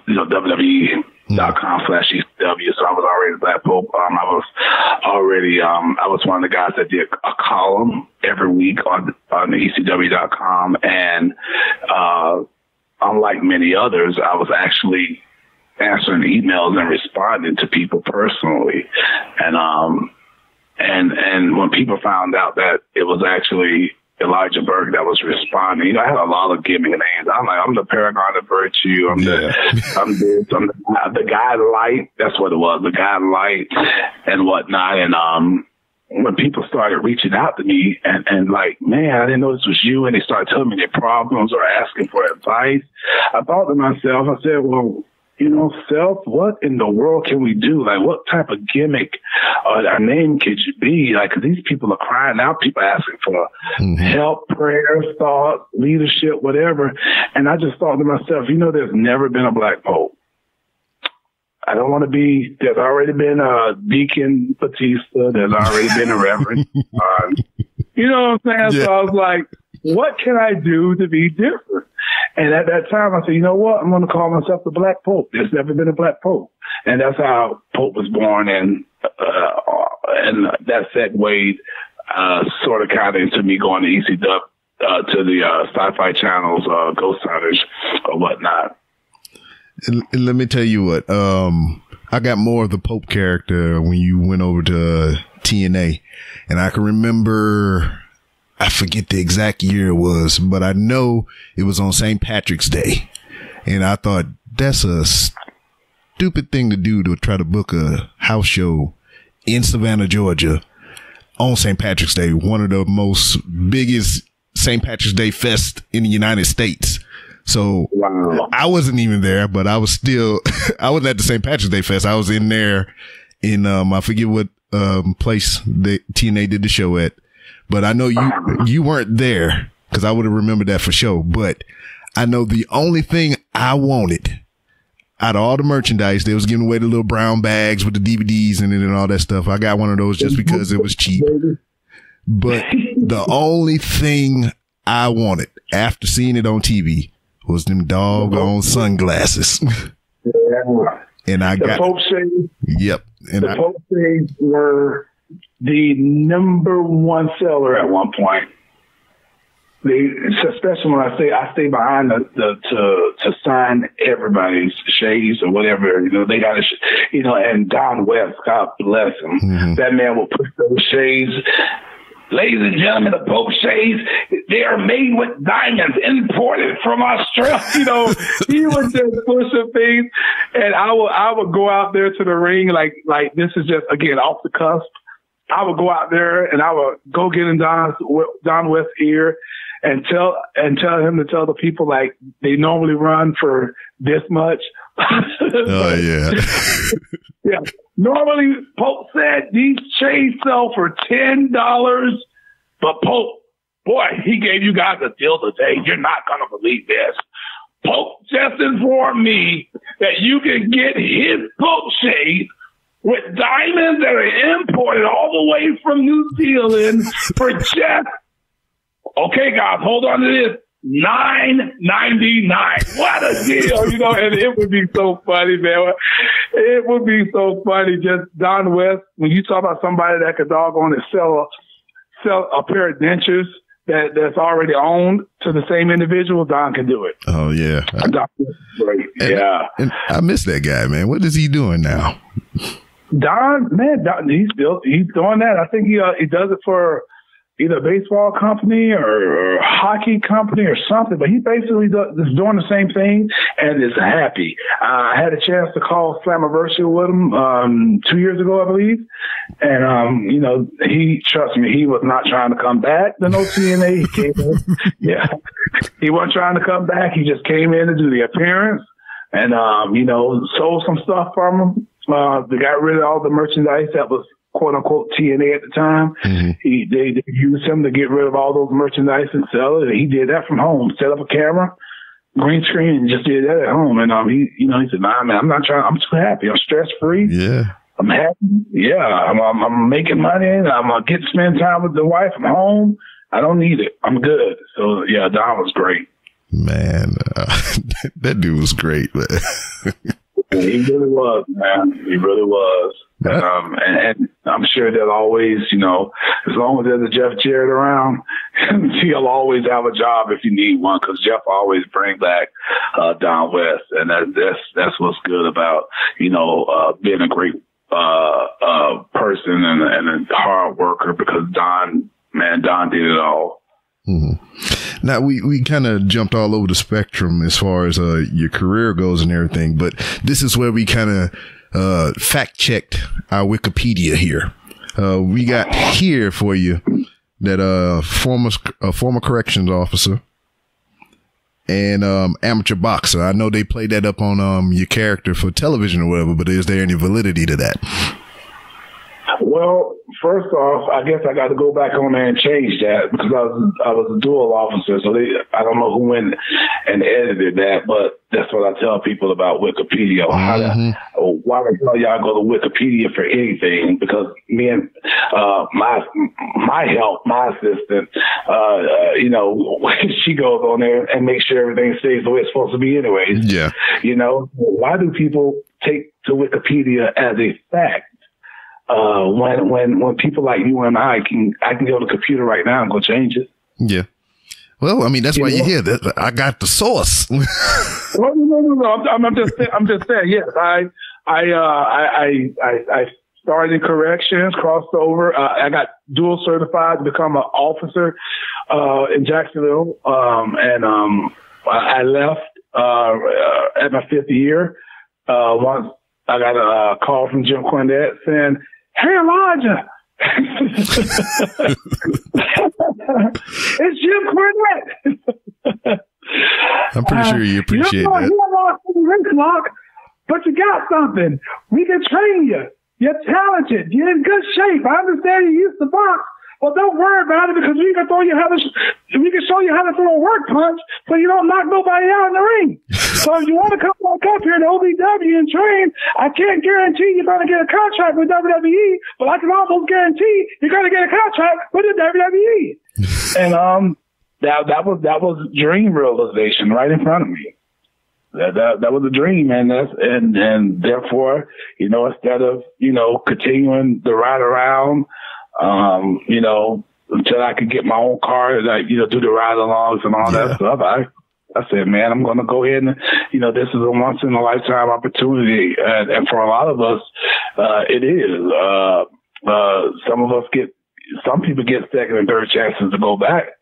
WWE.com/ECW. So I was already Black Pope. I was one of the guys that did a column every week on the ECW.com. And, unlike many others, I was actually answering emails and responding to people personally. And when people found out that it was actually Elijah Burke that was responding, I had a lot of gimmick names. I'm the Paragon of Virtue. I'm the Guy Light. That's what it was, the Guy Light and whatnot. And when people started reaching out to me and like, man, I didn't know this was you, and they started telling me their problems or asking for advice, I thought to myself, I said, well, Self, what in the world can we do? Like, what type of gimmick or a name could you be? Like, 'cause these people are crying out, people asking for help, prayers, thoughts, leadership, whatever. And I just thought to myself, there's never been a Black Pope. I don't want to be, there's already been a Deacon Batista. There's already been a Reverend. You know what I'm saying? Yeah. So I was like, what can I do to be different? And at that time, I said, you know what? I'm going to call myself the Black Pope. There's never been a Black Pope. And that's how Pope was born. And that segued sort of kind of into me going to ECW, to the Sci-Fi Channel's Ghost Hunters or whatnot. And let me tell you what, I got more of the Pope character when you went over to TNA. And I can remember, I forget the exact year it was, but I know it was on St. Patrick's Day. And I thought, that's stupid thing to do to try to book a house show in Savannah, Georgia on St. Patrick's Day, one of the most biggest St. Patrick's Day fest in the United States. So wow. I wasn't even there, but I was still, I was at the St. Patrick's Day fest. I was in there in, I forget what, place TNA did the show at, but I know you weren't there because I would have remembered that for sure. But I know the only thing I wanted out of all the merchandise, they was giving away the little brown bags with the DVDs in it and all that stuff. I got one of those just because it was cheap. But the only thing I wanted after seeing it on TV was them doggone sunglasses. Yeah. And I got Pope shades. Yep. And the Pope shades were the number one seller at one point. Especially when I stay behind to sign everybody's shades or whatever, they got and Don West, God bless him. Mm-hmm. That man will put those shades. Ladies and gentlemen, the Pope shades, they are made with diamonds imported from Australia. He would just push the things, and I would go out there to the ring like this is just, again, off the cusp. I would go out there and I would go get in Don West's ear and tell him to tell the people like they normally run for this much. Oh yeah. Yeah. Normally Pope said these shades sell for $10, but Pope, boy, he gave you guys a deal today. You're not gonna believe this. Pope just informed me that you can get his Pope shades with diamonds that are imported all the way from New Zealand for just, okay, guys, hold on to this, $9.99. What a deal, and it would be so funny, man. It would be so funny. Just Don West, when you talk about somebody that could doggone it sell a pair of dentures that's already owned to the same individual, Don can do it. Oh yeah. Don is great. Yeah. And I miss that guy, man. What is he doing now? Don, he's doing that. I think he does it for either a baseball company or a hockey company or something, but he basically is doing the same thing and is happy. I had a chance to call Slammiversary with him 2 years ago, I believe. And, trust me, he was not trying to come back to no TNA. He came in. Yeah. He wasn't trying to come back. He just came in to do the appearance and, sold some stuff from him. They got rid of all the merchandise that was quote unquote TNA at the time. Mm-hmm. They used him to get rid of all those merchandise and sell it. He did that from home, set up a camera, green screen, and just did that at home. And he said, "Nah, man, I'm not trying. I'm too happy. I'm stress free. Yeah, I'm happy. Yeah, I'm making money. I'm gonna get to spend time with the wife. I'm home. I don't need it. I'm good." So yeah, Don was great. Man, that dude was great. He really was, man. He really was. And I'm sure that always, as long as there's a Jeff Jarrett around, he'll always have a job if you need one, because Jeff always bring back Don West, and that's what's good about being a great person and a hard worker, because Don did it all. Mm-hmm. Now we kind of jumped all over the spectrum as far as your career goes and everything, but this is where we kind of fact checked our Wikipedia here. We got here for you that a former corrections officer and amateur boxer. I know they played that up on your character for television or whatever, but is there any validity to that? Well, first off, I guess I got to go back on there and change that, because I was a dual officer, so I don't know who went and edited that, but that's what I tell people about Wikipedia. Mm-hmm. Why the hell y'all go to Wikipedia for anything? Because me and my help, my assistant, she goes on there and makes sure everything stays the way it's supposed to be anyways. Yeah. Why do people take to Wikipedia as a fact? When people like you and I can go to the computer right now and go change it. Yeah. Well, I mean, that's why you're here. I got the source. No. I'm just saying. Yes, I started in corrections, crossed over. I got dual certified to become an officer in Jacksonville, and I left at my 5th year. Once I got a call from Jim Cornette saying, "Hey, Elijah." It's Jim Cornette. I'm pretty sure you appreciate that. You lost the race lock, but you got something. We can train you. You're talented. You're in good shape. I understand you used to box. Well, don't worry about it because we can show you how to throw a work punch so you don't knock nobody out in the ring. So if you want to come back up here to OVW and train, I can't guarantee you're going to get a contract with WWE, but I can almost guarantee you're going to get a contract with the WWE. And that was dream realization right in front of me. That was a dream, and therefore, instead of continuing to ride around, until I could get my own car, do the ride-alongs and all that stuff. I said, man, I'm going to go ahead and, this is a once-in-a-lifetime opportunity. And for a lot of us, it is. Some people get second and third chances to go back.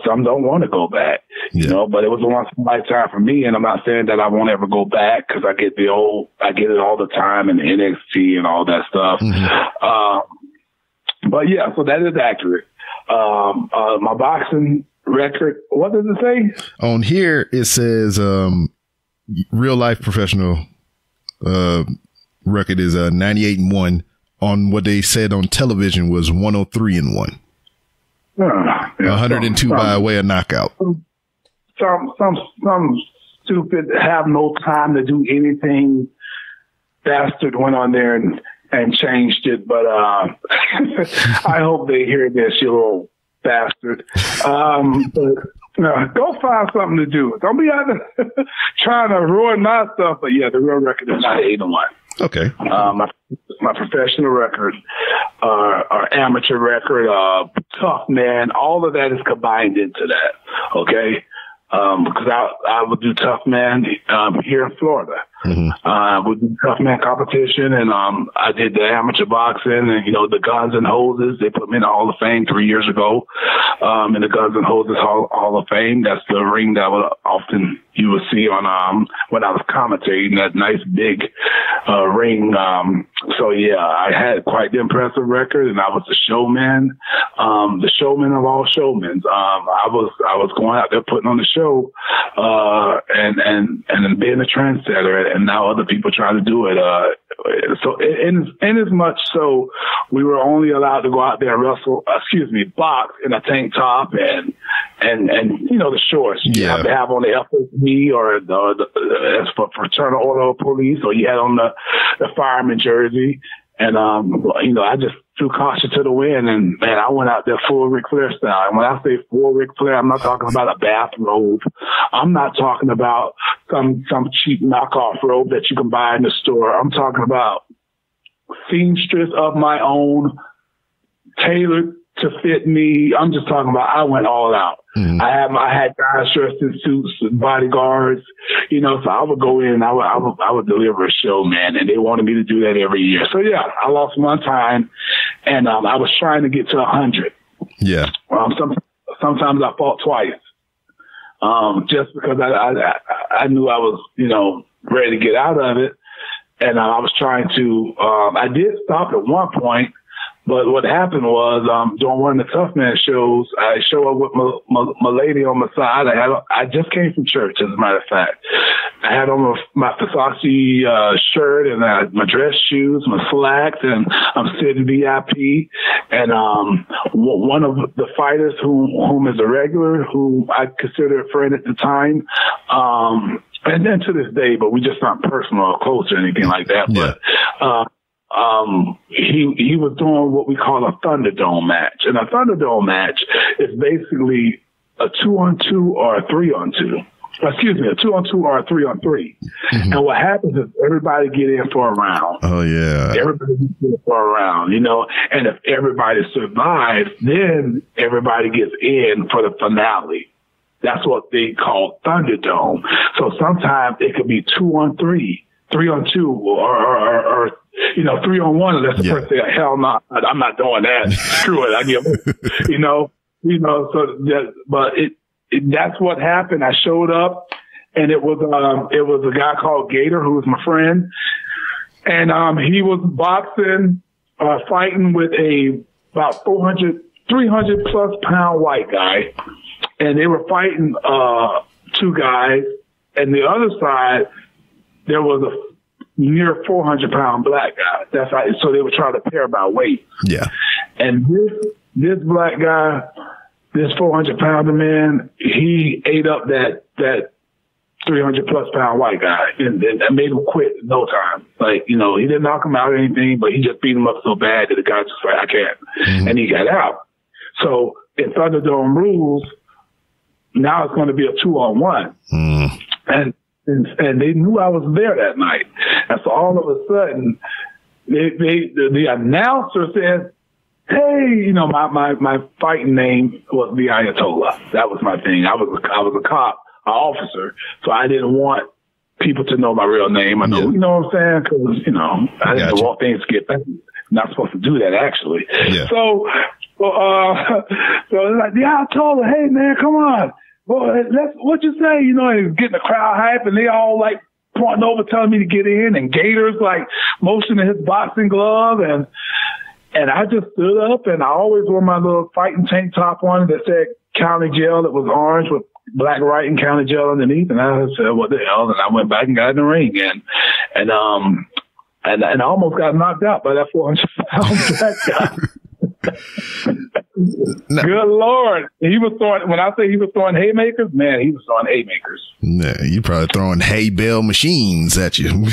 Some don't want to go back, but it was a once-in-a-lifetime for me. And I'm not saying that I won't ever go back because I get it all the time in the NXT and all that stuff. Mm-hmm. But yeah, so that is accurate. My boxing record, what does it say? On here, it says real life professional record is 98-1. On what they said on television was 103-1. 102 by way of knockout. Some stupid have no time to do anything bastard went on there and changed it, but I hope they hear this, you little bastard. But go find something to do. Don't be out there trying to ruin my stuff. But yeah, the real record is 98-1. Okay. My professional record, our amateur record, tough man, all of that is combined into that. Okay. Because I would do tough man here in Florida. Mm-hmm. We do tough man competition, and I did the amateur boxing, and the Guns and Hoses. They put me in the Hall of Fame 3 years ago, in the Guns and Hoses Hall of Fame. That's the ring that you would see on when I was commentating, that nice big ring. So yeah, I had quite the impressive record, and I was the showman, the showman of all showmen. I was going out there putting on the show, and being a trendsetter, and now other people try to do it. So in as much so, we were only allowed to go out there and box in a tank top and the shorts. You have to have on the FSB or that's for Fraternal Order of Police, or you had on the fireman jersey. And, I just threw caution to the wind, and man, I went out there full Ric Flair style. And when I say full Ric Flair, I'm not talking about a bathrobe. I'm not talking about some cheap knockoff robe that you can buy in the store. I'm talking about seamstress of my own, tailored to fit me. I'm just talking about, I went all out. Mm-hmm. I had guys dressed in suits, bodyguards, so I would go in and I would deliver a show, man, and they wanted me to do that every year. So yeah, I lost one time, and I was trying to get to 100. Yeah. Sometimes I fought twice, just because I knew I was, ready to get out of it, and I was trying to. I did stop at one point. But what happened was, during one of the Tough Man shows, I show up with my lady on my side. I just came from church, as a matter of fact. I had on my Versace shirt and my dress shoes, my slacks, and I'm sitting VIP. And one of the fighters whom is a regular, who I consider a friend at the time, and then to this day, but we just not personal or close or anything like that. Yeah. But he was doing what we call a Thunderdome match. And a Thunderdome match is basically a 2-on-2 or a 3-on-2. Excuse me, a 2-on-2 or a 3-on-3. Mm-hmm. And what happens is everybody get in for a round. Oh, yeah. Everybody gets in for a round, and if everybody survives, then everybody gets in for the finale. That's what they call Thunderdome. So sometimes it could be 2-on-3, 3-on-2, or 3-on-1, and that's the person say, hell no, I'm not doing that. Screw it. I give but that's what happened. I showed up, and it was a guy called Gator, who was my friend. And he was boxing, fighting with about 300 plus pound white guy. And they were fighting two guys. And the other side, there was a near 400 pound black guy. That's right. So they were trying to pair by weight. Yeah. And this black guy, this 400 pounder man, he ate up that 300 plus pound white guy and made him quit in no time. Like, he didn't knock him out or anything, but he just beat him up so bad that the guy just like, I can't. Mm-hmm. And he got out. So in Thunderdome rules, now it's going to be a 2-on-1. Mm. And they knew I was there that night. And so all of a sudden, the announcer said, hey, my fighting name was the Ayatollah. That was my thing. I was a cop, an officer, so I didn't want people to know my real name. I know, you know what I'm saying? Because, I didn't want things to get better. Not supposed to do that, actually. Yeah. So like, the Ayatollah, hey, man, come on. Well, what you say? And getting the crowd hype, and they all like pointing over, telling me to get in, and Gators like motioning his boxing glove, and I just stood up, and I always wore my little fighting tank top on that said county jail. That was orange with black writing, county jail underneath, and I said, what the hell? And I went back and got in the ring, and I almost got knocked out by that 400-pound black guy. No. Good Lord. He was throwing, when I say he was throwing haymakers, man, he was throwing haymakers. Yeah, you probably throwing hay bale machines at you.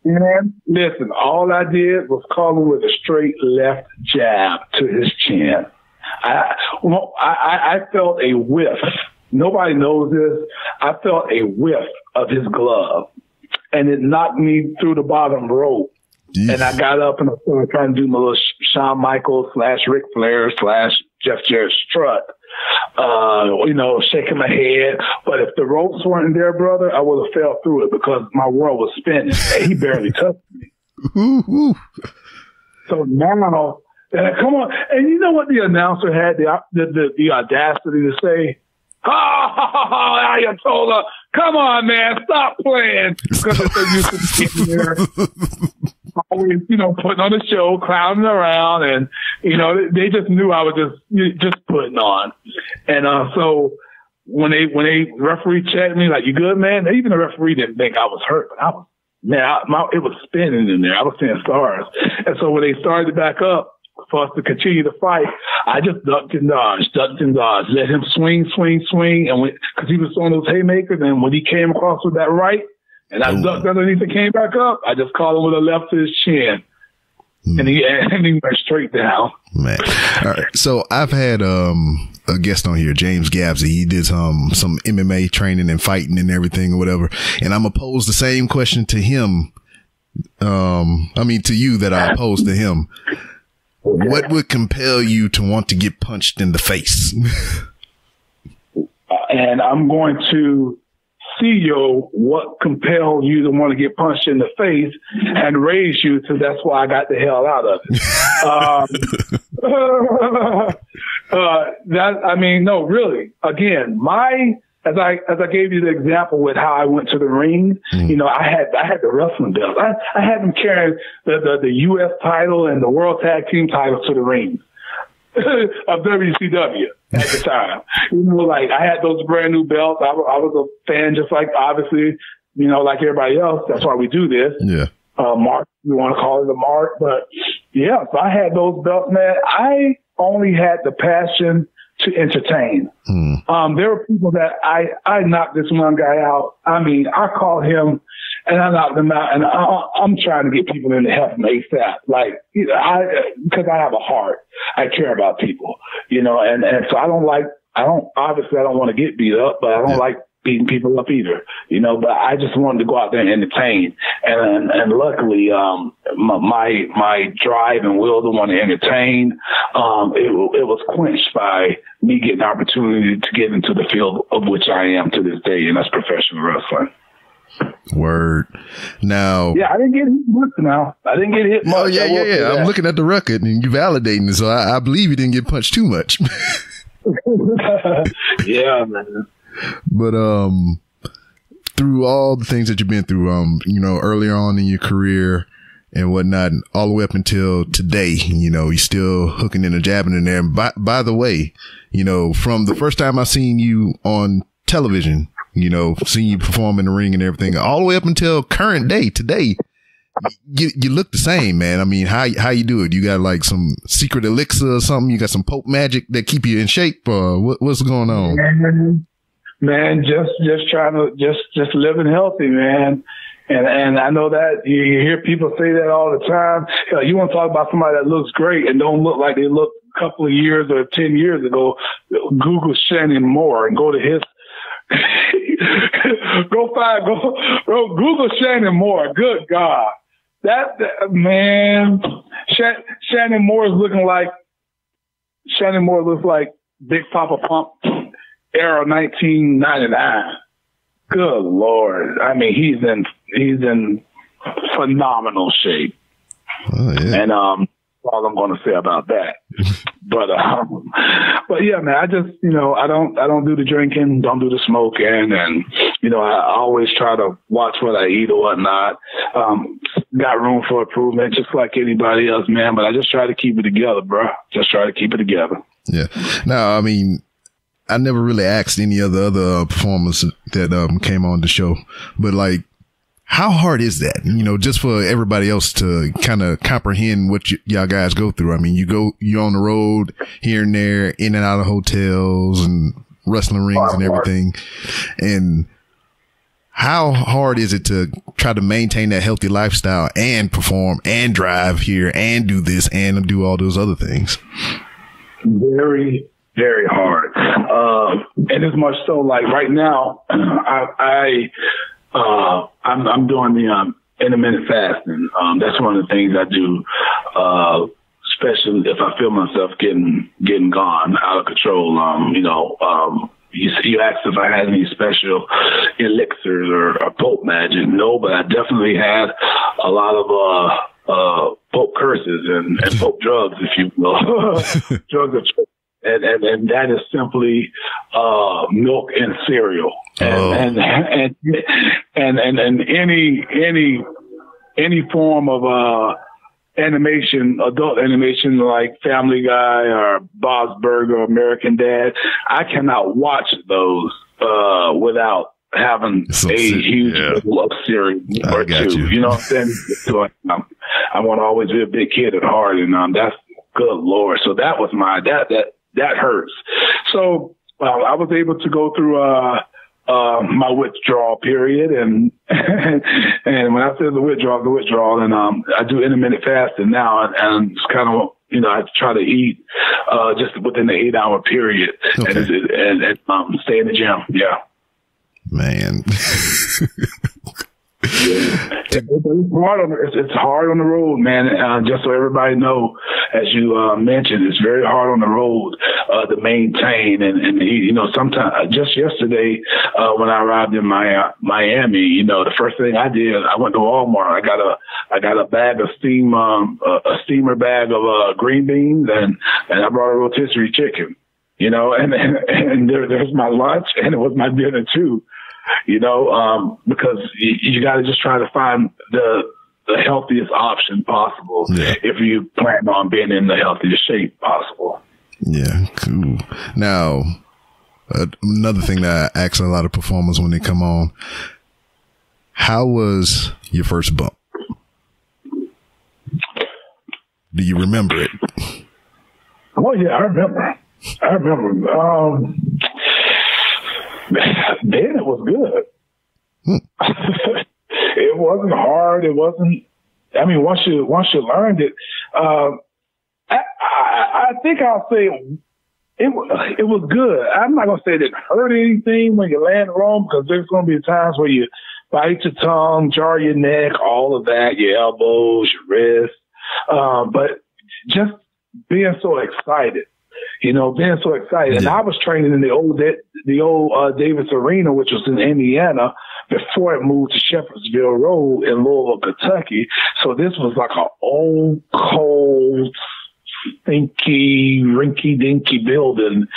Man, listen, all I did was call him with a straight left jab to his chin. I felt a whiff. Nobody knows this. I felt a whiff of his glove, and it knocked me through the bottom rope. Yeah. And I got up and I started trying to do my little Shawn Michaels / Ric Flair / Jeff Jarrett strut, shaking my head. But if the ropes weren't there, brother, I would have fell through it because my world was spinning. And he barely touched me. So now, come on. And you know what the announcer had the audacity to say? Ayatollah, come on, man, stop playing. Because they're so used to sitting there. Always, putting on a show, clowning around, and they just knew I was just putting on. And so when they referee checked me, like, you good, man? Even the referee didn't think I was hurt, but I was, man, it was spinning in there. I was seeing stars. And so when they started back up for us to continue the fight, I just ducked and dodged, let him swing, and because he was throwing those haymakers, and when he came across with that right, and I ducked underneath and came back up, I just caught him with a left to his chin. And he went straight down. Man. All right. So I've had a guest on here, James Gabsy. He did some MMA training and fighting and everything or whatever. And I'm going to pose the same question to him. To you that I posed to him. What would compel you to want to get punched in the face? And I'm going to what compelled you to want to get punched in the face and raise you to that's why I got the hell out of it. No, really. Again, as I gave you the example with how I went to the ring, I had the wrestling belt. I had them carrying the U.S. title and the World Tag Team title to the ring of WCW at the time. I had those brand new belts. I was a fan, just like, obviously, like everybody else. That's why we do this. Yeah. Mark, you want to call it a mark, but yeah, so I had those belts, man. I only had the passion to entertain. There were people that I knocked this one guy out. I called him and I knocked him out, and I'm trying to get people in to help him ASAP. Because I have a heart. I care about people, and so I don't want to get beat up, but I don't like beating people up either, but I just wanted to go out there and entertain. And luckily, my drive and will to want to entertain, it was quenched by me getting the opportunity to get into the field of which I am to this day, and that's professional wrestling. Word. Now. Yeah, I didn't get hit much now. I didn't get hit much. Oh, yeah. I'm looking at the record and you validating it, so I believe you didn't get punched too much. Yeah, man. But through all the things that you've been through, earlier on in your career, and whatnot, all the way up until today. You're still hooking in and jabbing in there. And by the way, from the first time I seen you on television, seeing you perform in the ring and everything, all the way up until current day today, you look the same, man. I mean, how you do it? You got like some secret elixir or something? You got some Pope magic that keep you in shape? What's going on? Man, just trying to just living healthy, man. And I know that you hear people say that all the time. You want to talk about somebody that looks great and don't look like they looked a couple of years or 10 years ago. Google Shannon Moore and go to his. go Google Shannon Moore. Good God. That man, Shannon Moore looks like Big Papa Pump era 1999. Good Lord. I mean, he's in phenomenal shape. Oh, yeah. And all I'm going to say about that. But yeah, man, I just, I don't do the drinking, don't do the smoking. And, I always try to watch what I eat or whatnot. Got room for improvement, just like anybody else, man. But I just try to keep it together, bro. Just try to keep it together. Yeah. Now, I mean, I never really asked any of the other performers that came on the show, but like, how hard is that? Just for everybody else to kind of comprehend what y'all guys go through. I mean, you're on the road here and there, in and out of hotels and wrestling rings and everything. And how hard is it to try to maintain that healthy lifestyle and perform and drive here and do this and do all those other things? Very, very hard. And as much so, like right now, I'm doing the intermittent fasting. That's one of the things I do, especially if I feel myself getting gone out of control. You asked if I had any special elixirs or Pope magic. No, but I definitely had a lot of Pope curses and Pope drugs, if you will, drugs of choice. And that is simply milk and cereal, and any form of animation, adult animation like Family Guy or Bob's Burger or American Dad. I cannot watch those without having a huge level of cereal or two. You know what I'm saying? So I want to always be a big kid at heart, and that's good Lord. So that was that hurts. So I was able to go through my withdrawal period, and and when I say the withdrawal, and I do intermittent fasting now, and it's kind of I try to eat just within the 8-hour period, and stay in the gym. Yeah, man. It's hard on the road, man. Just so everybody know, as you mentioned, it's very hard on the road to maintain. And sometimes, just yesterday, when I arrived in Miami, the first thing I did, I went to Walmart. I got a bag of a steamer bag of green beans, and I brought a rotisserie chicken. And there's my lunch, and it was my dinner too. Because you got to just try to find the healthiest option possible if you plan on being in the healthiest shape possible. Yeah, cool. Now, another thing that I ask a lot of performers when they come on, how was your first bump? Do you remember it? Oh, yeah, I remember. Then it was good. It wasn't hard. It wasn't. I mean, once you learned it, I think I'll say it was good. I'm not gonna say it didn't hurt anything when you land wrong, because there's gonna be times where you bite your tongue, jar your neck, all of that, your elbows, your wrists. But just being so excited. Being so excited. And I was training in the old Davis Arena, which was in Indiana, before it moved to Shepherdsville Road in Louisville, Kentucky. So this was like an old, cold, rinky-dinky building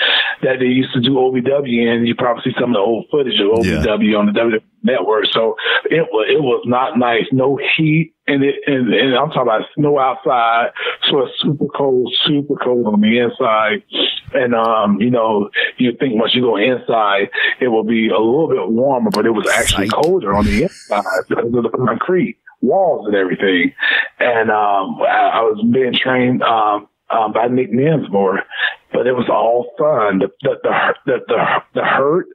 that they used to do OVW in. You probably see some of the old footage of OVW on the WWE Network. So it was not nice. No heat, and I'm talking about snow outside, so it's super cold on the inside. And you know, you think once you go inside, it will be a little bit warmer, but it was actually colder on the inside because of the concrete walls and everything. And I was being trained by Nick Ninsmore, but it was all fun. The hurt,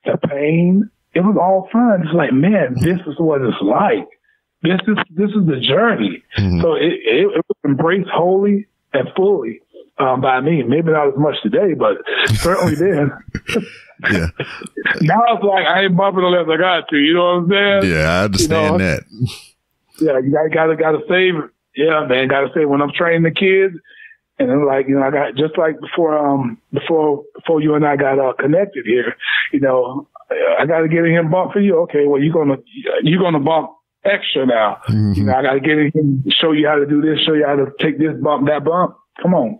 the pain, it was all fun. It's like, man, this is what it's like. This is the journey. Mm-hmm. So it was embraced wholly and fully by me. Maybe not as much today, but certainly then. Yeah. Now it's like I ain't bumping unless I got to. You know what I'm saying? Yeah, I understand that. Yeah, you gotta save it. Yeah, man, gotta save when I'm training the kids. And then, like, you know, I got just like before you and I got connected here. You know, I got to get in him bump for you. Okay, well, you're gonna bump extra now. Mm-hmm. You know, I got to get in him, show you how to do this, show you how to take this bump, that bump. Come on.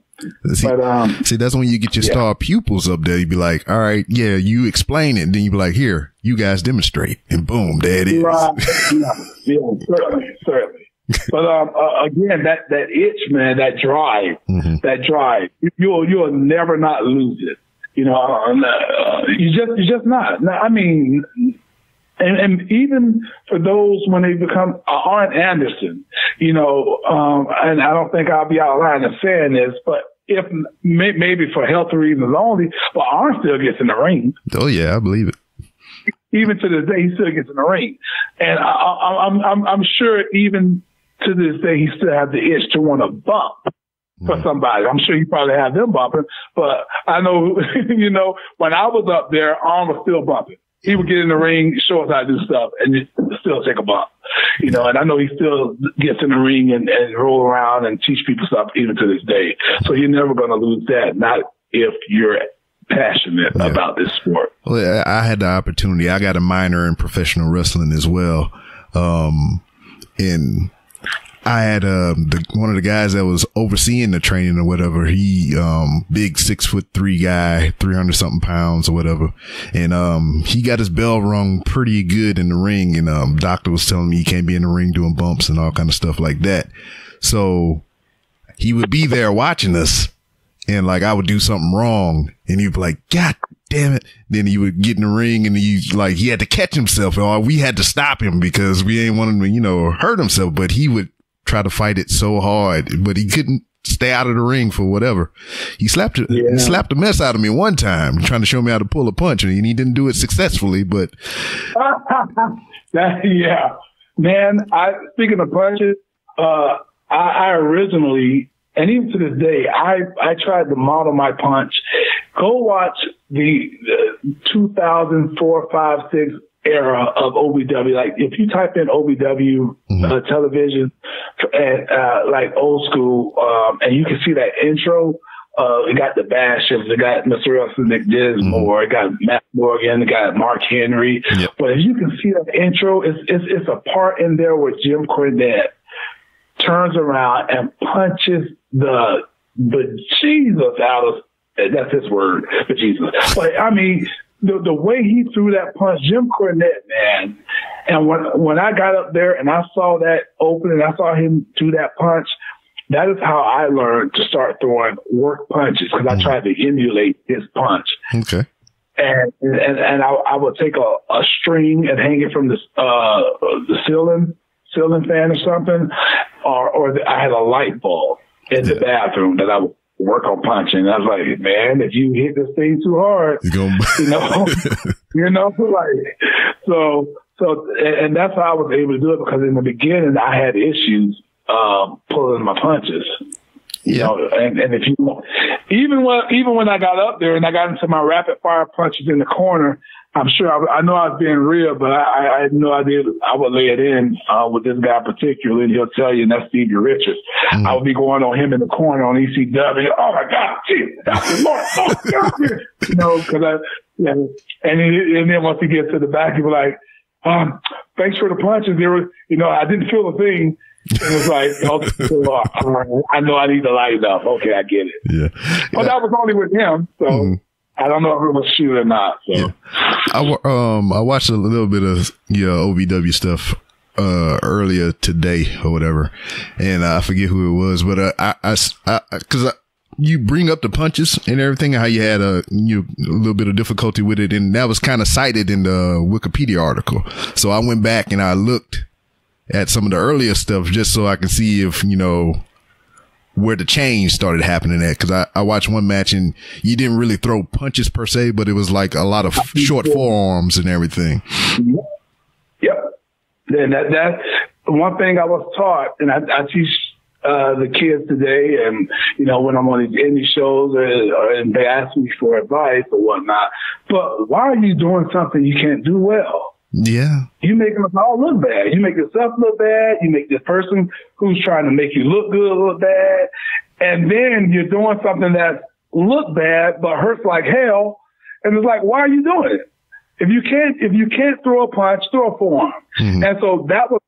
See, that's when you get your star pupils up there. You'd be like, all right, yeah, you explain it. And then you'd be like, here, you guys demonstrate. And boom, there it is. Right. Yeah, certainly. But again, that itch, man, that drive, you'll never not lose it. You know, you just not. I mean, and even for those when they become Arn Anderson, you know, and I don't think I'll be out of line in saying this, but if maybe for health reasons only, but Arn still gets in the ring. Oh yeah, I believe it. Even to this day, he still gets in the ring, and I'm sure even to this day, he still has the itch to want to bump for somebody. I'm sure he probably had them bumping, but I know, you know, when I was up there, Arn was still bumping. He would get in the ring, show us how to do stuff, and still take a bump. You know, and I know he still gets in the ring and roll around and teach people stuff even to this day. So you're never going to lose that, not if you're passionate about this sport. Well, I had the opportunity. I got a minor in professional wrestling as well. And I had one of the guys that was overseeing the training or whatever. He big 6'3" guy, 300 something pounds or whatever, and he got his bell rung pretty good in the ring. And doctor was telling me he can't be in the ring doing bumps and all kind of stuff like that. So he would be there watching us, and like I would do something wrong, and he'd be like, "God damn it!" Then he would get in the ring, and he had to catch himself, or we had to stop him because we ain't want him to, you know, hurt himself. But he would try to fight it so hard, but he couldn't stay out of the ring for whatever. He slapped the mess out of me one time, trying to show me how to pull a punch, and he didn't do it successfully. But yeah, man. Speaking of punches, I originally, and even to this day, I tried to model my punch. Go watch the 2004, 5, 6 era of OVW. Like if you type in OVW television and like old school, and you can see that intro. It got the Bashes, it got Mr. Russell Nick Dismore, it got Matt Morgan, it got Mark Henry. Yep. But if you can see that intro, it's a part in there where Jim Cornette turns around and punches the bejesus out of, that's his word, bejesus. But I mean, the way he threw that punch, Jim Cornette, man. And when I got up there and I saw that open and I saw him do that punch, that is how I learned to start throwing work punches, because I tried to emulate his punch. Okay. And I would take a string and hang it from the ceiling fan or something, or I had a light bulb in the bathroom that I would work on punching. I was like, man, if you hit this thing too hard, so that's how I was able to do it, because in the beginning I had issues pulling my punches. You know, and if you even when I got up there and I got into my rapid fire punches in the corner, I'm sure I know I was being real, but I had no idea I would lay it in with this guy particularly, and he'll tell you, and that's Stevie Richards. I would be going on him in the corner on ECW. Oh my God, geez, that's the Lord, you know, because and then once he gets to the back, he was like, thanks for the punches. There was, you know, I didn't feel a thing. It was like, okay, so, I know I need to lighten up. Okay, I get it. Yeah. But that was only with him, so I don't know if it was shoot or not. So. Yeah. I watched a little bit of OVW stuff earlier today or whatever, and I forget who it was, but because you bring up the punches and everything, how you had a little bit of difficulty with it, and that was kind of cited in the Wikipedia article. So I went back and I looked at some of the earlier stuff just so I can see if where the change started happening at, because I watched one match and you didn't really throw punches per se, but it was like a lot of short forearms and everything. Yep. And that's one thing I was taught, and I teach the kids today, and when I'm on these indie shows and they ask me for advice or whatnot, but why are you doing something you can't do well? Yeah. You making us all look bad. You make yourself look bad. You make this person who's trying to make you look good look bad. And then you're doing something that look bad but hurts like hell. And it's like, why are you doing it? If you can't throw a punch, throw a forearm. Mm-hmm. And so that was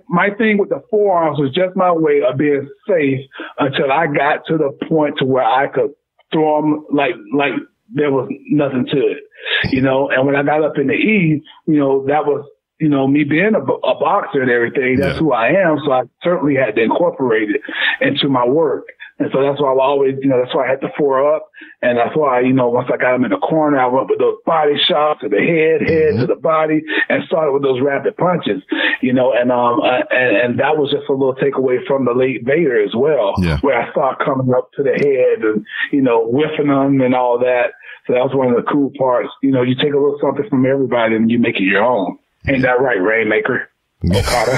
my thing with the forearms, was just my way of being safe until I got to the point to where I could throw them like there was nothing to it, and when I got up in the E, that was, me being a boxer and everything, that's who I am. So I certainly had to incorporate it into my work. And so that's why I always, that's why I had to 4 up. And that's why, once I got him in the corner, I went with those body shots to the head to the body, and started with those rapid punches, and that was just a little takeaway from the late Vader as well, where I started coming up to the head and, whiffing them and all that. So that was one of the cool parts. You take a little something from everybody and you make it your own. Ain't that right, Rainmaker? Okada.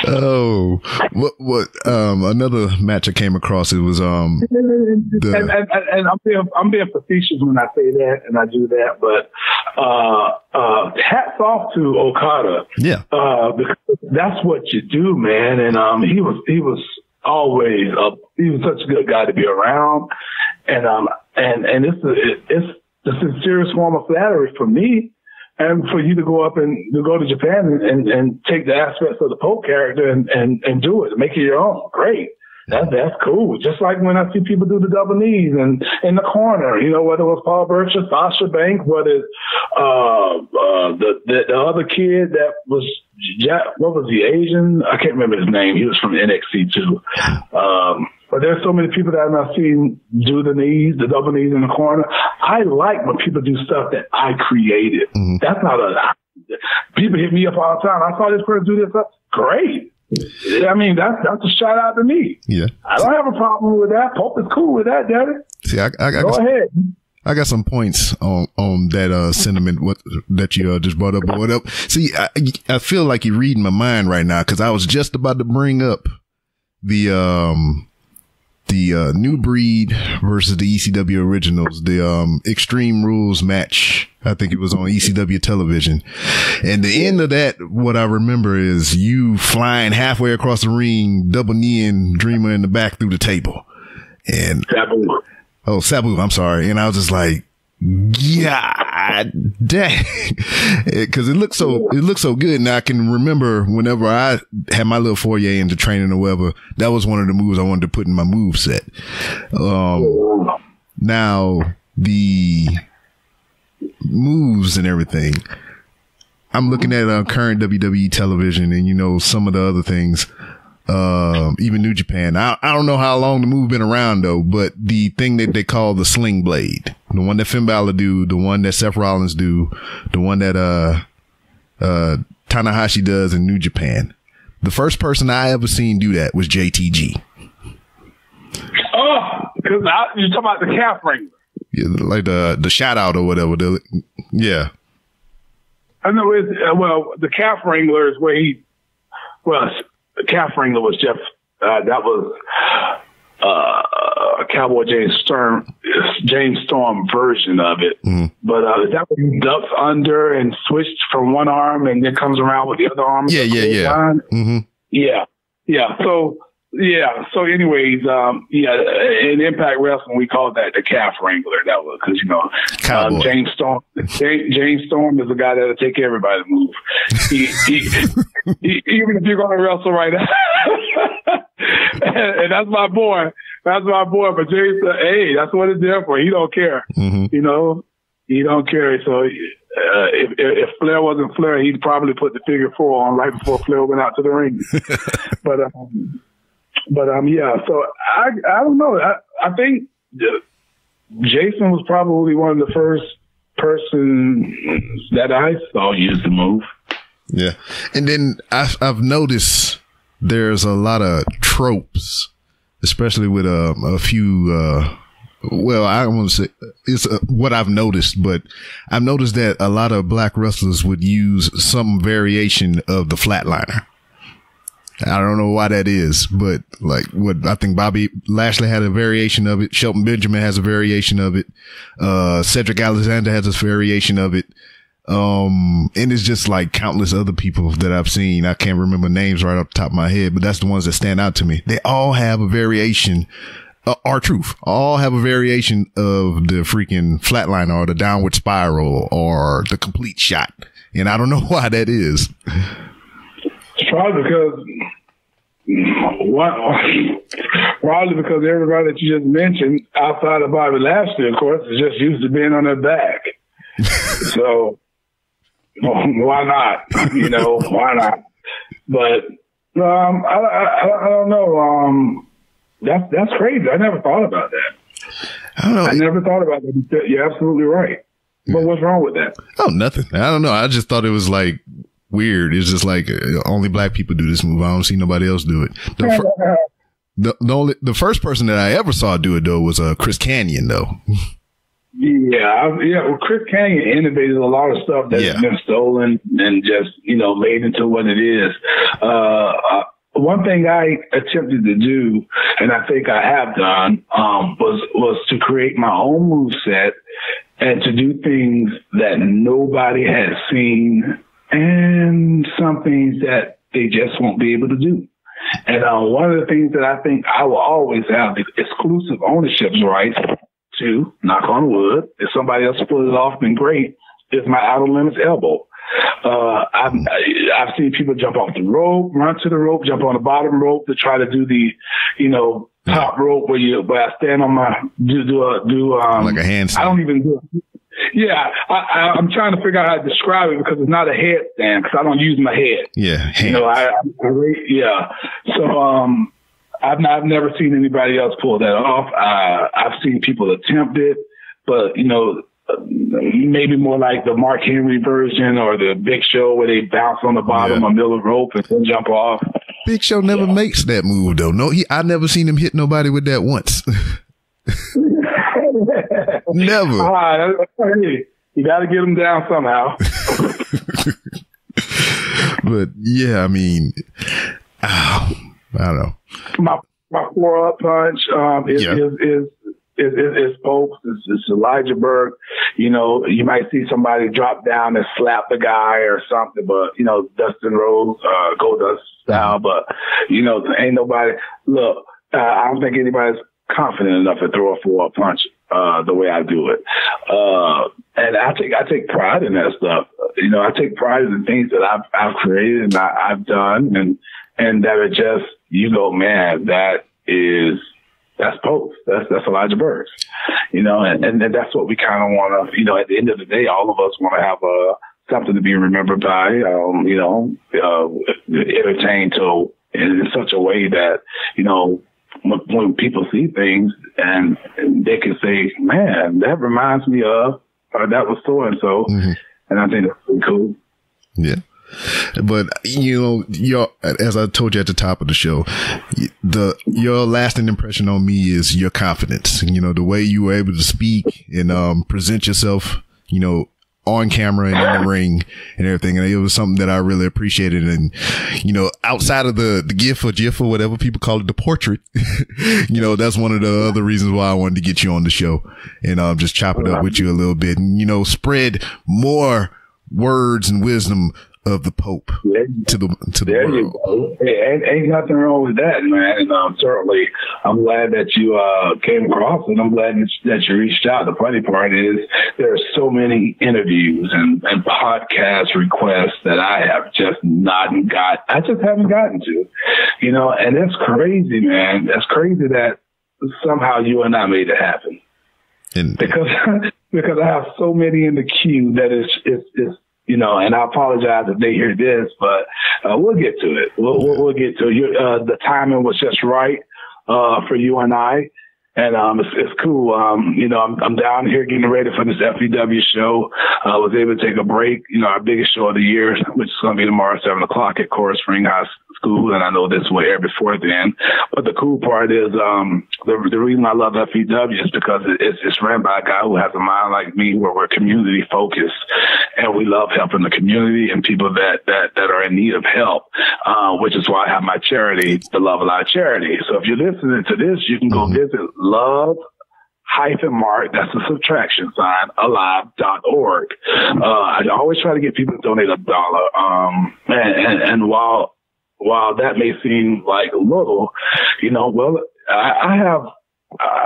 Oh, what another match I came across, it was and I'm being facetious when I say that and I do that, but hats off to Okada. Yeah. Because that's what you do, man. And he was always he was such a good guy to be around, and it's the sincerest form of flattery for me. And for you to go up and to go to Japan and take the aspects of the Pope character and do it, make it your own. Great. That's cool. Just like when I see people do the double knees and in the corner, whether it was Paul Burke or Sasha Banks, whether it's the other kid that was what was the Asian? I can't remember his name. He was from NXT too. But there's so many people that I've not seen do the double knees in the corner. I like when people do stuff that I created. Mm-hmm. That's not people hit me up all the time. I saw this person do this. That's great. I mean, that's a shout out to me. Yeah. I don't have a problem with that. Pope is cool with that, Daddy. See, go ahead. I got some points on that sentiment that you just brought up. But what up? See, I feel like you're reading my mind right now, because I was just about to bring up the New Breed versus the ECW Originals, the Extreme Rules match. I think it was on ECW television. And the end of that, what I remember is you flying halfway across the ring, double kneeing Dreamer in the back through the table. And Sabu. Oh, Sabu, I'm sorry. And I was just like, God dang. Cause it looked so good. And I can remember whenever I had my little foyer into training or whatever, that was one of the moves I wanted to put in my move set. Now the moves and everything, I'm looking at current WWE television and some of the other things, even New Japan. I don't know how long the move been around though, but the thing that they call the sling blade, the one that Finn Balor do, the one that Seth Rollins do, the one that Tanahashi does in New Japan. The first person I ever seen do that was JTG. Oh, because you're talking about the calf wrangler. Yeah, like the shout out or whatever. Yeah. I know the calf wrangler is where the calf wrangler was Jeff. That was Cowboy James Storm version of it. Mm-hmm. But that was ducks under and switched from one arm and then comes around with the other arm. Yeah. Mm-hmm. Yeah. So Yeah. So, anyways, in Impact Wrestling, we call that the calf wrangler. That was because James Storm. James Storm is the guy that'll take everybody to move. Even if you're going to wrestle right now, and that's my boy. That's my boy. But James, hey, that's what it's there for. He don't care. Mm-hmm. You know, he don't care. So if Flair wasn't Flair, he'd probably put the figure 4 on right before Flair went out to the ring. Yeah. So I don't know. I think Jason was probably one of the first persons that I saw use the move. Yeah, and then I've noticed there's a lot of tropes, especially with a few. Well, I don't want to say it's what I've noticed, but I've noticed that a lot of black wrestlers would use some variation of the flatliner. I don't know why that is, but like what I think Bobby Lashley had a variation of it. Shelton Benjamin has a variation of it. Cedric Alexander has a variation of it. And it's just like countless other people that I've seen. I can't remember names right off the top of my head, but that's the ones that stand out to me. They all have a variation. R-Truth all have a variation of the freaking flatliner or the downward spiral or the complete shot. And I don't know why that is. Probably because everybody that you just mentioned outside of Bobby Lashley, of course, is just used to being on their back. So why not? You know, why not? But I don't know. That's crazy. I never thought about that. I don't know. I never thought about that. You're absolutely right. But what's wrong with that? Oh, nothing. I don't know. I just thought it was like weird. It's just like only black people do this move. I don't see nobody else do it. The first person that I ever saw do it though was Chris Kanyon though. Yeah. Well, Chris Kanyon innovated a lot of stuff that's been stolen and just made into what it is. One thing I attempted to do, and I think I have done, was to create my own moveset and to do things that nobody has seen and some things that they just won't be able to do. And one of the things that I think I will always have the exclusive ownership rights to, knock on wood, if somebody else pulled it off, then great, is my outer limits elbow. I've seen people jump off the rope, run to the rope, jump on the bottom rope to try to do the, top rope where I stand on my, do like a handstand. I don't even do it. Yeah, I'm trying to figure out how to describe it because it's not a headstand because I don't use my head. Yeah, hands. So I've never seen anybody else pull that off. I've seen people attempt it, but maybe more like the Mark Henry version or the Big Show where they bounce on the bottom or middle of the rope and then jump off. Big Show never makes that move though. No, I never seen him hit nobody with that once. Never. You got to get him down somehow. But yeah, I mean, I don't know. My 4-up punch is Pope's. It's Elijah Burke. You might see somebody drop down and slap the guy or something, but Dustin Rhodes, Goldust style. But ain't nobody. Look, I don't think anybody's confident enough to throw a 4-up punch the way I do it. And I take pride in that stuff. I take pride in the things that I've created and I've done, and that it just man, that's Pope. That's Elijah Burke. And that's what we kind of want to. At the end of the day, all of us want to have something to be remembered by. Entertained in such a way that when people see things and they can say, man, that reminds me of, or that was so and so. And I think that's pretty cool. Yeah. But as I told you at the top of the show, your lasting impression on me is your confidence. The way you were able to speak and present yourself, on camera and in the ring and everything. And it was something that I really appreciated. And, outside of the GIF or GIF or whatever people call it, the portrait, that's one of the other reasons why I wanted to get you on the show and just chop it up with you a little bit and, spread more words and wisdom of the Pope to the there world. You go. Hey, ain't nothing wrong with that, man. And certainly, I'm glad that you came across it. I'm glad that you reached out. The funny part is there are so many interviews and podcast requests that I have just I just haven't gotten to, you know, and it's crazy, man. That's crazy that somehow you and I made it happen. Because I have so many in the queue that it's you know, and I apologize if they hear this, but we'll get to it. We'll get to it. The timing was just right for you and I. And it's cool. You know, I'm down here getting ready for this F.E.W. show. I was able to take a break. You know, our biggest show of the year, which is going to be tomorrow, 7 o'clock at Chorus Spring High School. And I know this will air before then. But the cool part is the reason I love F.E.W. is because it's ran by a guy who has a mind like me, where we're community focused, and we love helping the community and people that are in need of help. Which is why I have my charity, the Love Alive Charity. So if you're listening to this, you can go visit love-mark, that's a subtraction sign, alive.org. I always try to get people to donate $1. And while that may seem like little, you know, well,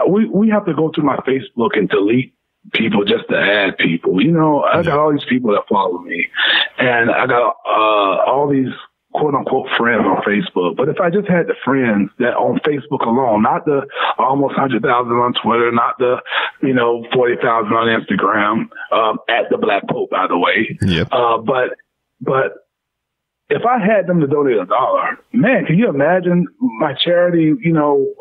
we have to go through my Facebook and delete people just to add people. You know, I got all these people that follow me, and I got all these quote unquote friends on Facebook. But if I just had the friends that on Facebook alone, not the almost 100,000 on Twitter, not the, you know, 40,000 on Instagram, at the Black Pope, by the way. Yep. But if I had them to donate $1, man, can you imagine my charity? You know,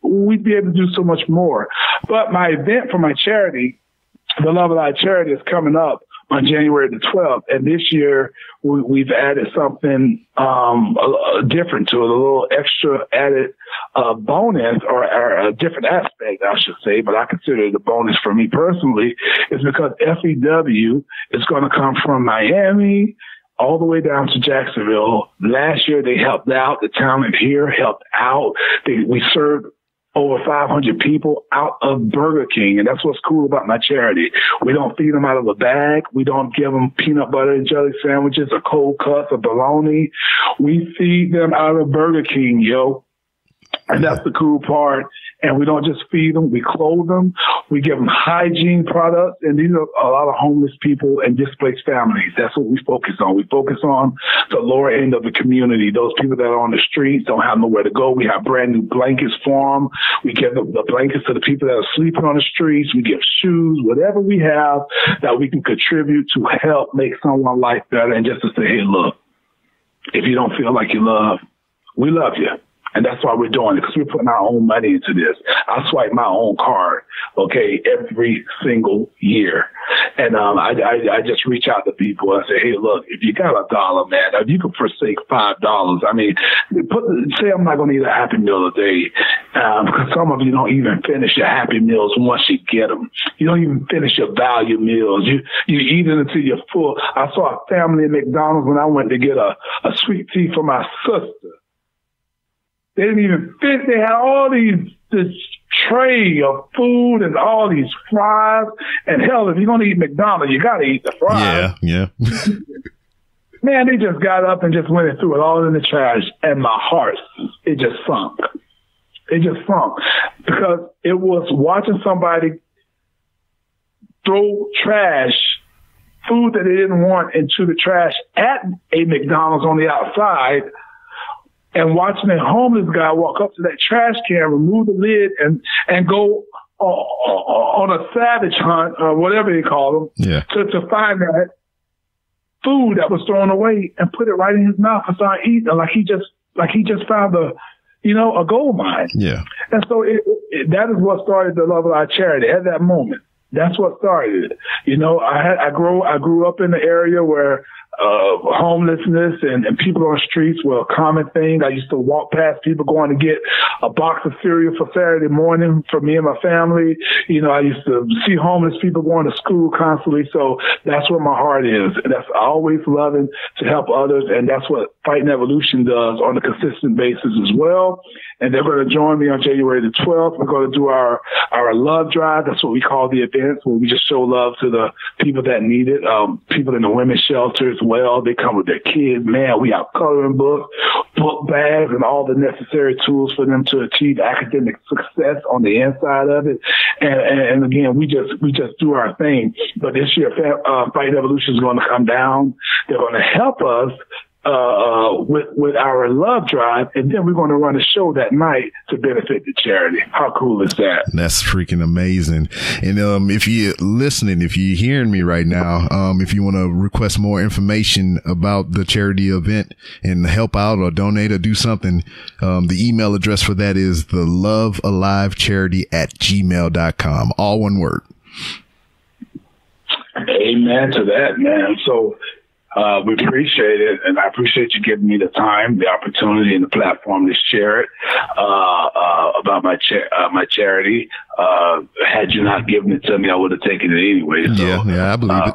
we'd be able to do so much more. But my event for my charity, the Love Alive Charity, is coming up on January the 12th. And this year we've added something different to it, a little extra added bonus or a different aspect, I should say, but I consider it a bonus for me personally, is because F.E.W. is going to come from Miami all the way down to Jacksonville. Last year they helped out. The talent here helped out. We served over 500 people out of Burger King. And that's what's cool about my charity. We don't feed them out of a bag. We don't give them peanut butter and jelly sandwiches or cold cuts or bologna. We feed them out of Burger King, yo. And that's the cool part. And we don't just feed them, we clothe them, we give them hygiene products. And these are a lot of homeless people and displaced families. That's what we focus on. We focus on the lower end of the community, those people that are on the streets, don't have nowhere to go. We have brand new blankets for them. We give the blankets to the people that are sleeping on the streets. We give shoes, whatever we have that we can contribute to help make someone's life better. And just to say, hey, look, if you don't feel like you love, we love you. And that's why we're doing it, because we're putting our own money into this. I swipe my own card, okay, every single year. And I just reach out to people and say, hey, look, if you got $1, man, if you could forsake $5, I mean, say I'm not going to eat a Happy Meal a day, because some of you don't even finish your Happy Meals once you get them. You don't even finish your value meals. You eat it until you're full. I saw a family at McDonald's when I went to get a sweet tea for my sister. They didn't even fit. They had all this tray of food and all these fries. And hell, if you're going to eat McDonald's, you got to eat the fries. Yeah. Man, they just got up and just went and threw it all in the trash. And my heart, it just sunk. It just sunk. Because it was watching somebody throw trash, food that they didn't want, into the trash at a McDonald's on the outside, and watching a homeless guy walk up to that trash can, remove the lid, and go on a savage hunt, or whatever they call them, to find that food that was thrown away and put it right in his mouth and start eating like he just found a gold mine. Yeah. And so that is what started the Love Alive Charity at that moment. That's what started it. You know, I grew up in the area where homelessness and people on the streets were a common thing. I used to walk past people going to get a box of cereal for Saturday morning for me and my family. You know, I used to see homeless people going to school constantly. So that's where my heart is. And that's always loving to help others. And that's what Fighting Evolution does on a consistent basis as well. And they're going to join me on January the 12th. We're going to do our love drive. That's what we call the event, where we just show love to the people that need it. People in the women's shelters, well. They come with their kids. Man, we have coloring books, book bags, and all the necessary tools for them to achieve academic success on the inside of it. And again, we just do our thing. But this year, Fight Evolution is going to come down. They're going to help us with our love drive, and then we're going to run a show that night to benefit the charity. How cool is that? That's freaking amazing. And if you're listening, if you're hearing me right now, if you want to request more information about the charity event and help out or donate or do something, the email address for that is thelovealivecharity@gmail.com. All one word. Amen to that, man. So we appreciate it, and I appreciate you giving me the time, the opportunity, and the platform to share it about my charity. Had you not given it to me, I would have taken it anyway. So, yeah, I believe it.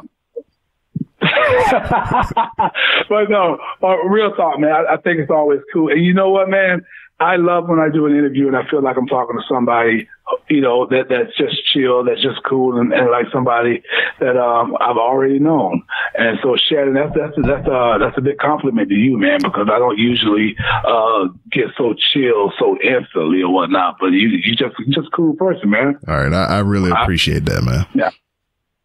But no, real talk, man. I think it's always cool. And you know what, man? I love when I do an interview and I feel like I'm talking to somebody, you know, that's just chill, that's just cool, and like somebody that I've already known. And so, Shannon, that's a big compliment to you, man, because I don't usually get so chill so instantly or whatnot. But you just a cool person, man. All right, I really appreciate that, man.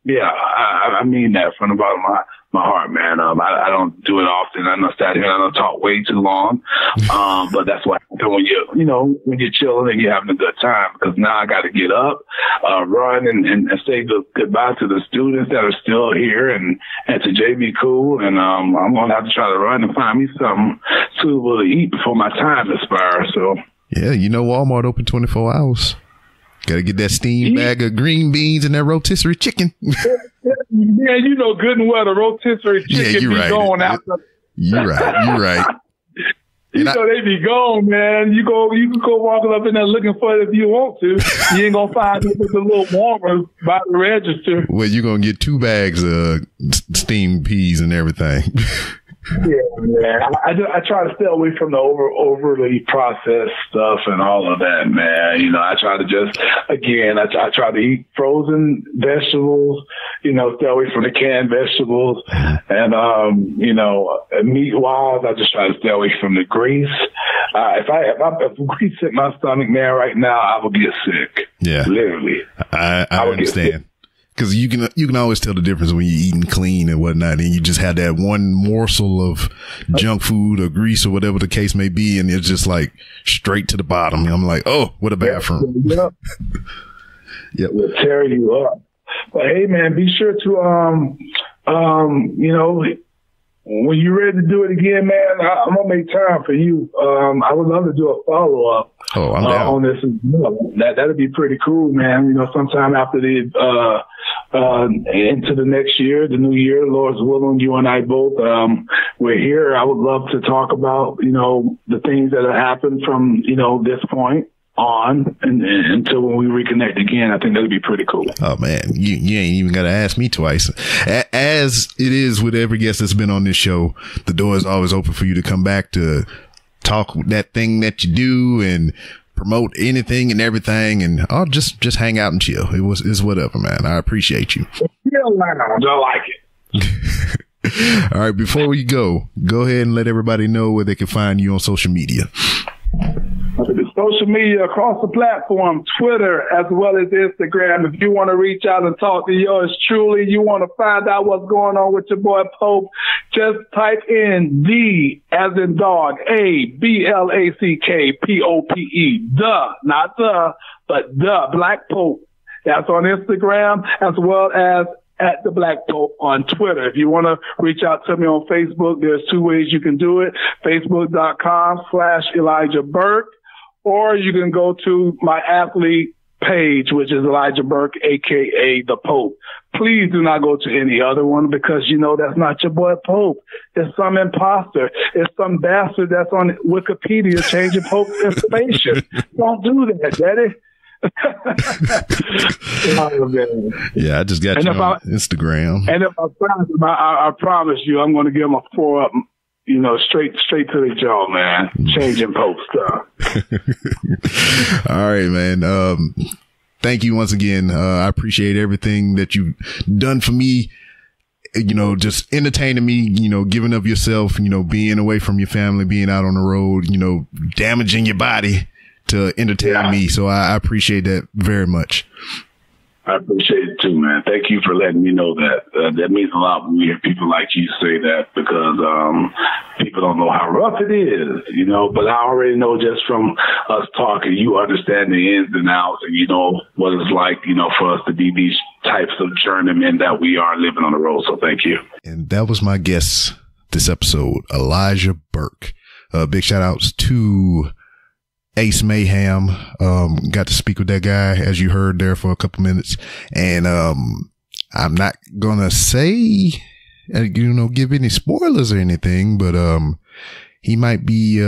Yeah, I mean that from the bottom of my heart, man. I don't do it often. I know sat here and I don't talk way too long. But that's what happens when when you're chilling and you're having a good time, because now I got to get up, run and say goodbye to the students that are still here and to JB Cool. And, I'm going to have to try to run and find me something suitable to eat before my time expires. So yeah, Walmart open 24 hours. Got to get that steamed bag of green beans and that rotisserie chicken. Yeah, you know good and well the rotisserie chicken be going after. You're right. You know they be gone, man. You can go walking up in there looking for it if you want to. You ain't gonna find it with a little warmer by the register. Well, you're gonna get 2 bags of steamed peas and everything. Yeah, man. I try to stay away from the overly processed stuff and all of that, man. I try to I try to eat frozen vegetables, stay away from the canned vegetables. And, meat wise, I just try to stay away from the grease. If grease hit my stomach, man, right now, I will get sick. Yeah. Literally. I understand. Because you can always tell the difference when you're eating clean and whatnot, and you just have that one morsel of junk food or grease or whatever the case may be, and it's just like straight to the bottom. I'm like, oh, what a bathroom. Yep. It'll tear you up. But hey, man, be sure to when you're ready to do it again, man, I'm gonna make time for you. I would love to do a follow up on this as well. That'd be pretty cool, man. Sometime after into the next year, the new year, Lord's willing, you and I both, we're here. I would love to talk about, the things that have happened from, this point on and until when we reconnect again. I think that'd be pretty cool. Oh man, you ain't even got to ask me twice. As it is with every guest that's been on this show, the door is always open for you to come back to talk that thing that you do and promote anything and everything, and I'll just hang out and chill. It's whatever, man. I appreciate you. I like it. All right, before we go ahead and let everybody know where they can find you on social media. Social media across the platform, Twitter as well as Instagram. If you want to reach out and talk to yours truly, you want to find out what's going on with your boy Pope, just type in the as in dog, ABLACKPOPE, not the, but the Black Pope. That's on Instagram as well as at the Black Pope on Twitter. If you want to reach out to me on Facebook, there's 2 ways you can do it. Facebook.com/Elijah Burke. Or you can go to my athlete page, which is Elijah Burke, a.k.a. the Pope. Please do not go to any other one because that's not your boy Pope. It's some imposter. It's some bastard that's on Wikipedia changing Pope's information. Don't do that, Daddy. Yeah, I just got you on Instagram. And if I promise you, I'm going to give him a 4 up. Straight to the jaw, man. Changing Pope stuff. All right, man. Thank you once again. I appreciate everything that you've done for me just entertaining me, giving of yourself, being away from your family, being out on the road, damaging your body to entertain me. So I appreciate that very much. I appreciate it too, man. Thank you for letting me know that. That means a lot when we hear people like you say that, because people don't know how rough it is, But I already know just from us talking, you understand the ins and outs, and you know what it's like, for us to be these types of journeymen that we are living on the road. So thank you. And that was my guest this episode, Elijah Burke. Big shout outs to Ace Mayhem. Got to speak with that guy, as you heard there, for a couple minutes. And, I'm not gonna say, give any spoilers or anything, but, he might be,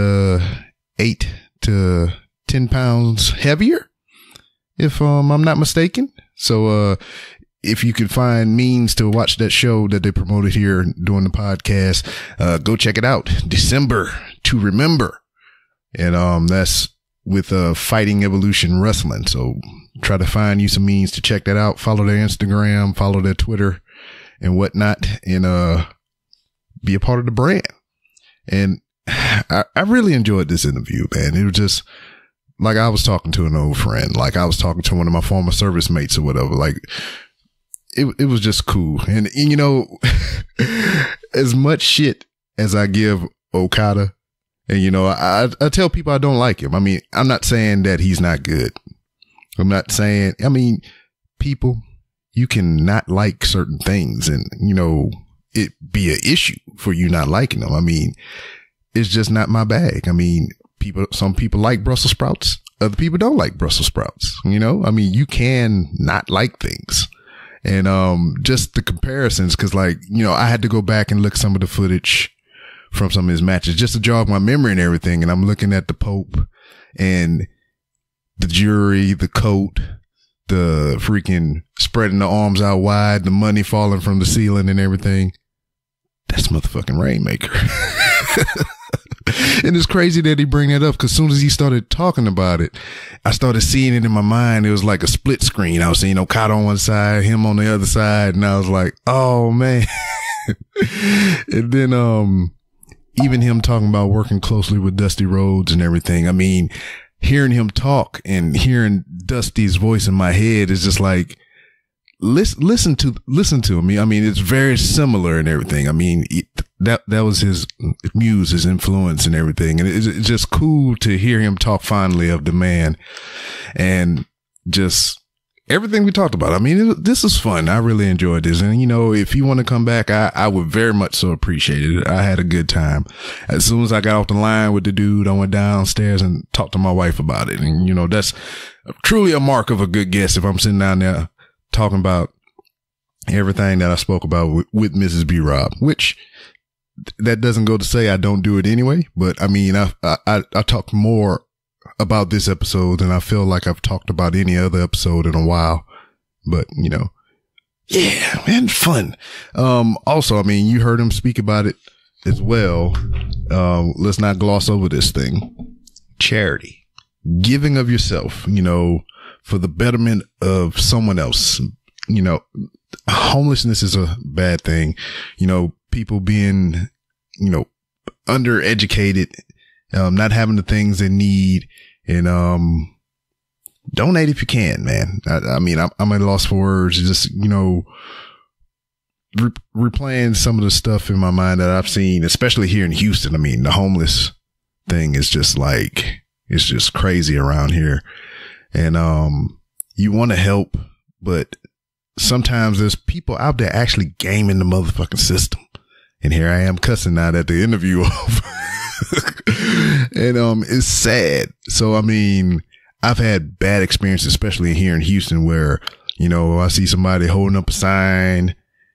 8 to 10 pounds heavier, if, I'm not mistaken. So, if you can find means to watch that show that they promoted here during the podcast, go check it out. December to Remember. And, that's with Fighting Evolution Wrestling. So try to find you some means to check that out. Follow their Instagram, follow their Twitter and whatnot, and be a part of the brand. And I really enjoyed this interview, man. It was just like I was talking to an old friend, like I was talking to one of my former service mates or whatever. Like it was just cool. And as much shit as I give Okada, and, I tell people I don't like him. I mean, I'm not saying that he's not good. I'm not saying, people, you can not like certain things and, it be an issue for you not liking them. I mean, it's just not my bag. I mean, some people like Brussels sprouts. Other people don't like Brussels sprouts. I mean, you can not like things. And, just the comparisons, cause I had to go back and look at some of the footage from some of his matches just to jog my memory and everything. And I'm looking at the Pope and the jury, the coat, the freaking spreading the arms out wide, the money falling from the ceiling and everything. That's motherfucking Rainmaker. And it's crazy that he bring that up, because as soon as he started talking about it, I started seeing it in my mind. It was like a split screen. I was seeing Okada on one side, him on the other side. And I was like, oh man. And then, even him talking about working closely with Dusty Rhodes and everything. I mean, hearing him talk and hearing Dusty's voice in my head is just like, listen to me. I mean, it's very similar and everything. I mean, that was his muse, his influence and everything. And it's just cool to hear him talk fondly of the man and just everything we talked about. I mean, this is fun. I really enjoyed this. And, if you want to come back, I would very much so appreciate it. I had a good time. As soon as I got off the line with the dude, I went downstairs and talked to my wife about it. And, that's truly a mark of a good guest if I'm sitting down there talking about everything that I spoke about with Mrs. B. Rob, which that doesn't go to say I don't do it anyway. But I mean, I talk more about this episode than I feel like I've talked about any other episode in a while. But, yeah, man, fun. Also, I mean, you heard him speak about it as well. Let's not gloss over this thing. Charity, giving of yourself, for the betterment of someone else. Homelessness is a bad thing. People being, undereducated, not having the things they need, and, donate if you can, man. I mean, I'm at a loss for words. Just, replaying some of the stuff in my mind that I've seen, especially here in Houston. I mean, the homeless thing is just like, it's just crazy around here. And, you want to help, but sometimes there's people out there actually gaming the motherfucking system. And here I am cussing now that the interview over. And, it's sad. So, I mean, I've had bad experiences, especially here in Houston, where, I see somebody holding up a sign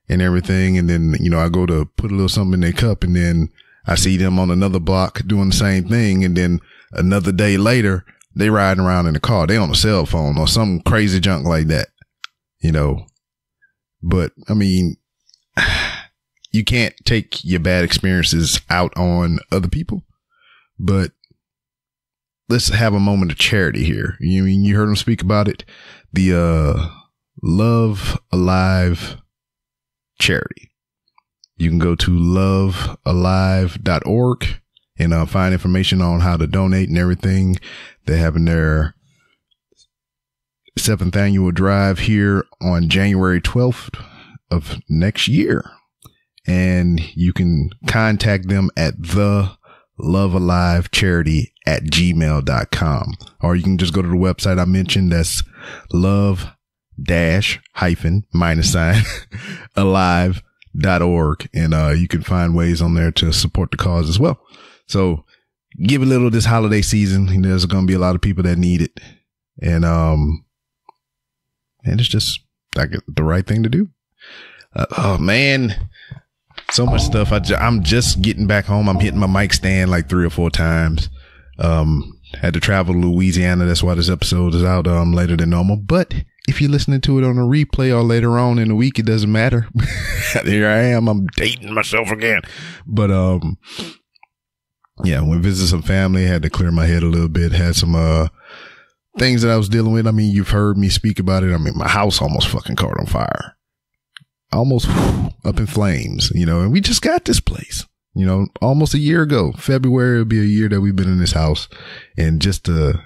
and everything. And then, I go to put a little something in their cup, and then I see them on another block doing the same thing. And then another day later, they riding around in the car. They on a cell phone or some crazy junk like that, But I mean, you can't take your bad experiences out on other people, but let's have a moment of charity here. You heard him speak about it. The, Love Alive charity. You can go to lovealive.org and find information on how to donate and everything. They're having their 7th annual drive here on January 12th of next year. And you can contact them at thelovealivecharity@gmail.com, or you can just go to the website I mentioned. That's love-alive.org. And you can find ways on there to support the cause as well. So give a little this holiday season. There's going to be a lot of people that need it. And it's just like the right thing to do. Oh man, so much stuff. I'm just getting back home. I'm hitting my mic stand like 3 or 4 times. Had to travel to Louisiana. That's why this episode is out later than normal. But if you're listening to it on a replay or later on in the week, it doesn't matter. Here I am. I'm dating myself again. But yeah, went visit some family. Had to clear my head a little bit. Had some things that I was dealing with. I mean, you've heard me speak about it. I mean, my house almost fucking caught on fire. Almost up in flames, and we just got this place, almost a year ago. February will be a year that we've been in this house. And just the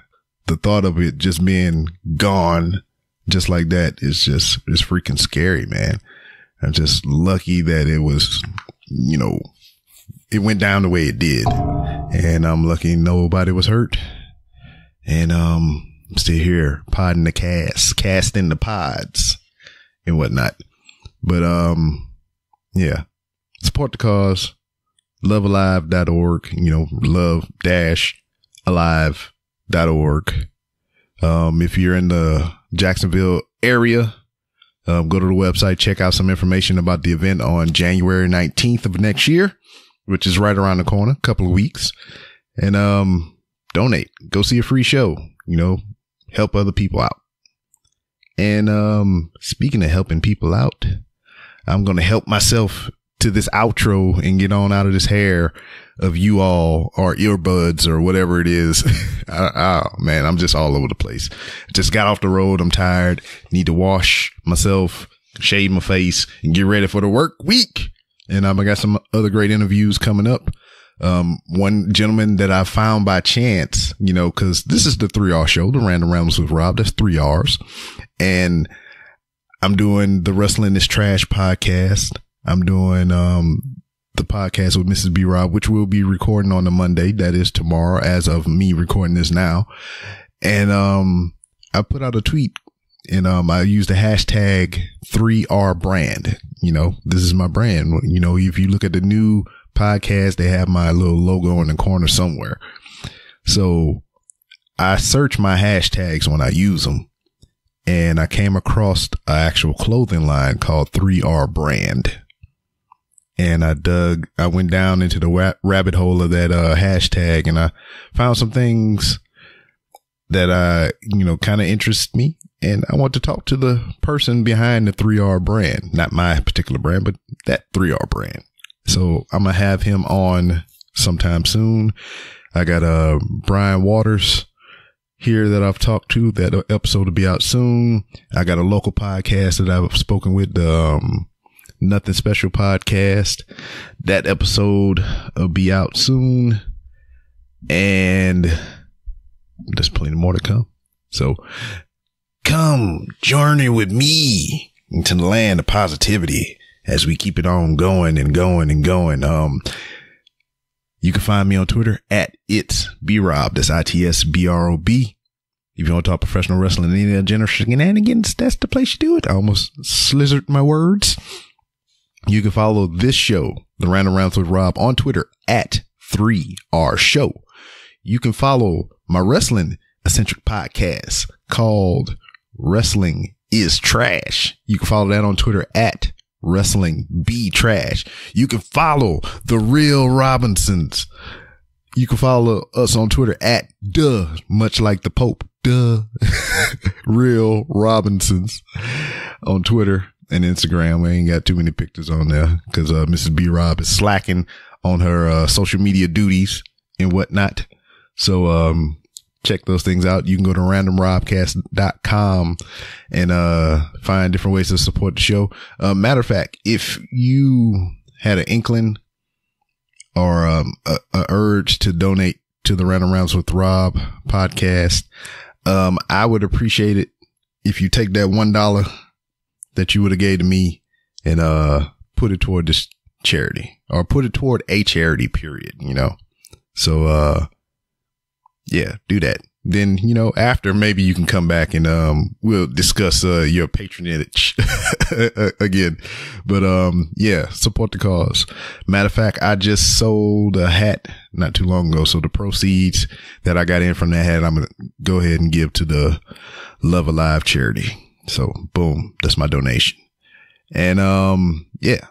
thought of it just being gone just like that it's freaking scary, man. I'm just lucky that it was, it went down the way it did. And I'm lucky nobody was hurt. And I'm still here, podding the casting the pods and whatnot. But yeah, support the cause. Lovealive.org. Love-alive.org. If you're in the Jacksonville area, go to the website, check out some information about the event on January 19th of next year, which is right around the corner, a couple of weeks. And donate. Go see a free show. Help other people out. And speaking of helping people out, I'm going to help myself to this outro and get on out of this hair of you all or earbuds or whatever it is. Man, I'm just all over the place. Just got off the road. I'm tired. Need to wash myself, shave my face, and get ready for the work week. And I got some other great interviews coming up. One gentleman that I found by chance, cause this is the 3R show, the Random Rambles with Rob. That's 3 R's. And I'm doing the Wrestling is Trash podcast. I'm doing, the podcast with Mrs. B Rob, which we'll be recording on the Monday. That is tomorrow as of me recording this now. And, I put out a tweet and, I used the hashtag 3R brand. This is my brand. If you look at the new podcast, they have my little logo in the corner somewhere. So I search my hashtags when I use them, and I came across an actual clothing line called 3R brand. And I went down into the rabbit hole of that hashtag, and I found some things that kind of interest me. And I want to talk to the person behind the 3R brand, not my particular brand, but that 3R brand. So I'm going to have him on sometime soon. I got Brian Waters here that I've talked to. That episode will be out soon. I got a local podcast that I've spoken with, Nothing Special podcast. That episode will be out soon. And there's plenty more to come. So come journey with me into the land of positivity as we keep it on going and going and going. You can find me on Twitter at It's B-Rob. That's ITSBROB. If you want to talk professional wrestling and any general shenanigans, that's the place you do it. I almost slizzard my words. You can follow this show, The Random Rounds with Rob, on Twitter at 3R Show. You can follow my wrestling eccentric podcast called Wrestling is Trash. You can follow that on Twitter at Wrestling Be Trash. You can follow The Real Robinsons. You can follow us on Twitter at much like the Pope, Real Robinsons on Twitter and Instagram. We ain't got too many pictures on there because Mrs. B Rob is slacking on her social media duties and whatnot. So check those things out. You can go to randomrobcast.com and find different ways to support the show. Matter of fact, if you had an inkling or a urge to donate to the Random Rounds with Rob podcast, I would appreciate it if you take that $1 that you would have gave to me and put it toward this charity, or put it toward a charity, period, you know. So yeah, do that. Then, you know, after, maybe you can come back and we'll discuss your patronage again. But yeah, support the cause. Matter of fact, I just sold a hat not too long ago, so the proceeds that I got in from that hat, I'm gonna go ahead and give to the Love Alive charity. So boom, that's my donation. And yeah,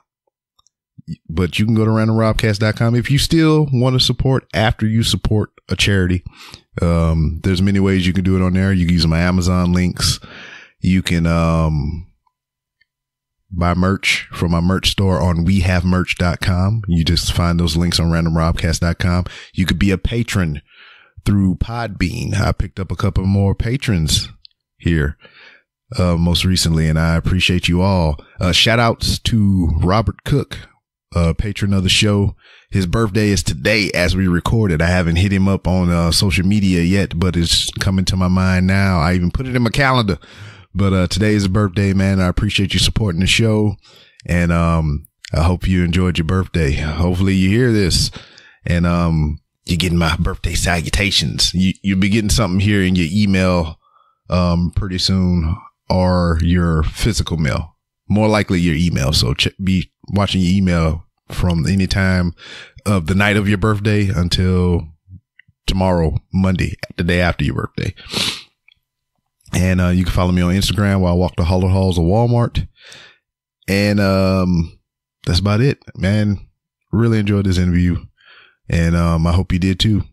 but you can go to randomrobcast.com if you still want to support after you support a charity. There's many ways you can do it on there. You can use my Amazon links. You can buy merch from my merch store on wehavemerch.com. You just find those links on randomrobcast.com. You could be a patron through Podbean. I picked up a couple more patrons here most recently, and I appreciate you all. Shout outs to Robert Cook, patron of the show. His birthday is today as we record it. I haven't hit him up on social media yet, but it's coming to my mind now. I even put it in my calendar. But today is his birthday, man. I appreciate you supporting the show, and I hope you enjoyed your birthday. Hopefully you hear this and you're getting my birthday salutations. You'll be getting something here in your email pretty soon, or your physical mail. More likely your email. So be watching your email from any time of the night of your birthday until tomorrow, Monday, the day after your birthday. And you can follow me on Instagram while I walk the holler halls of Walmart. And that's about it, man. Really enjoyed this interview, and I hope you did too.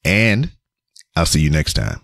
And I'll see you next time.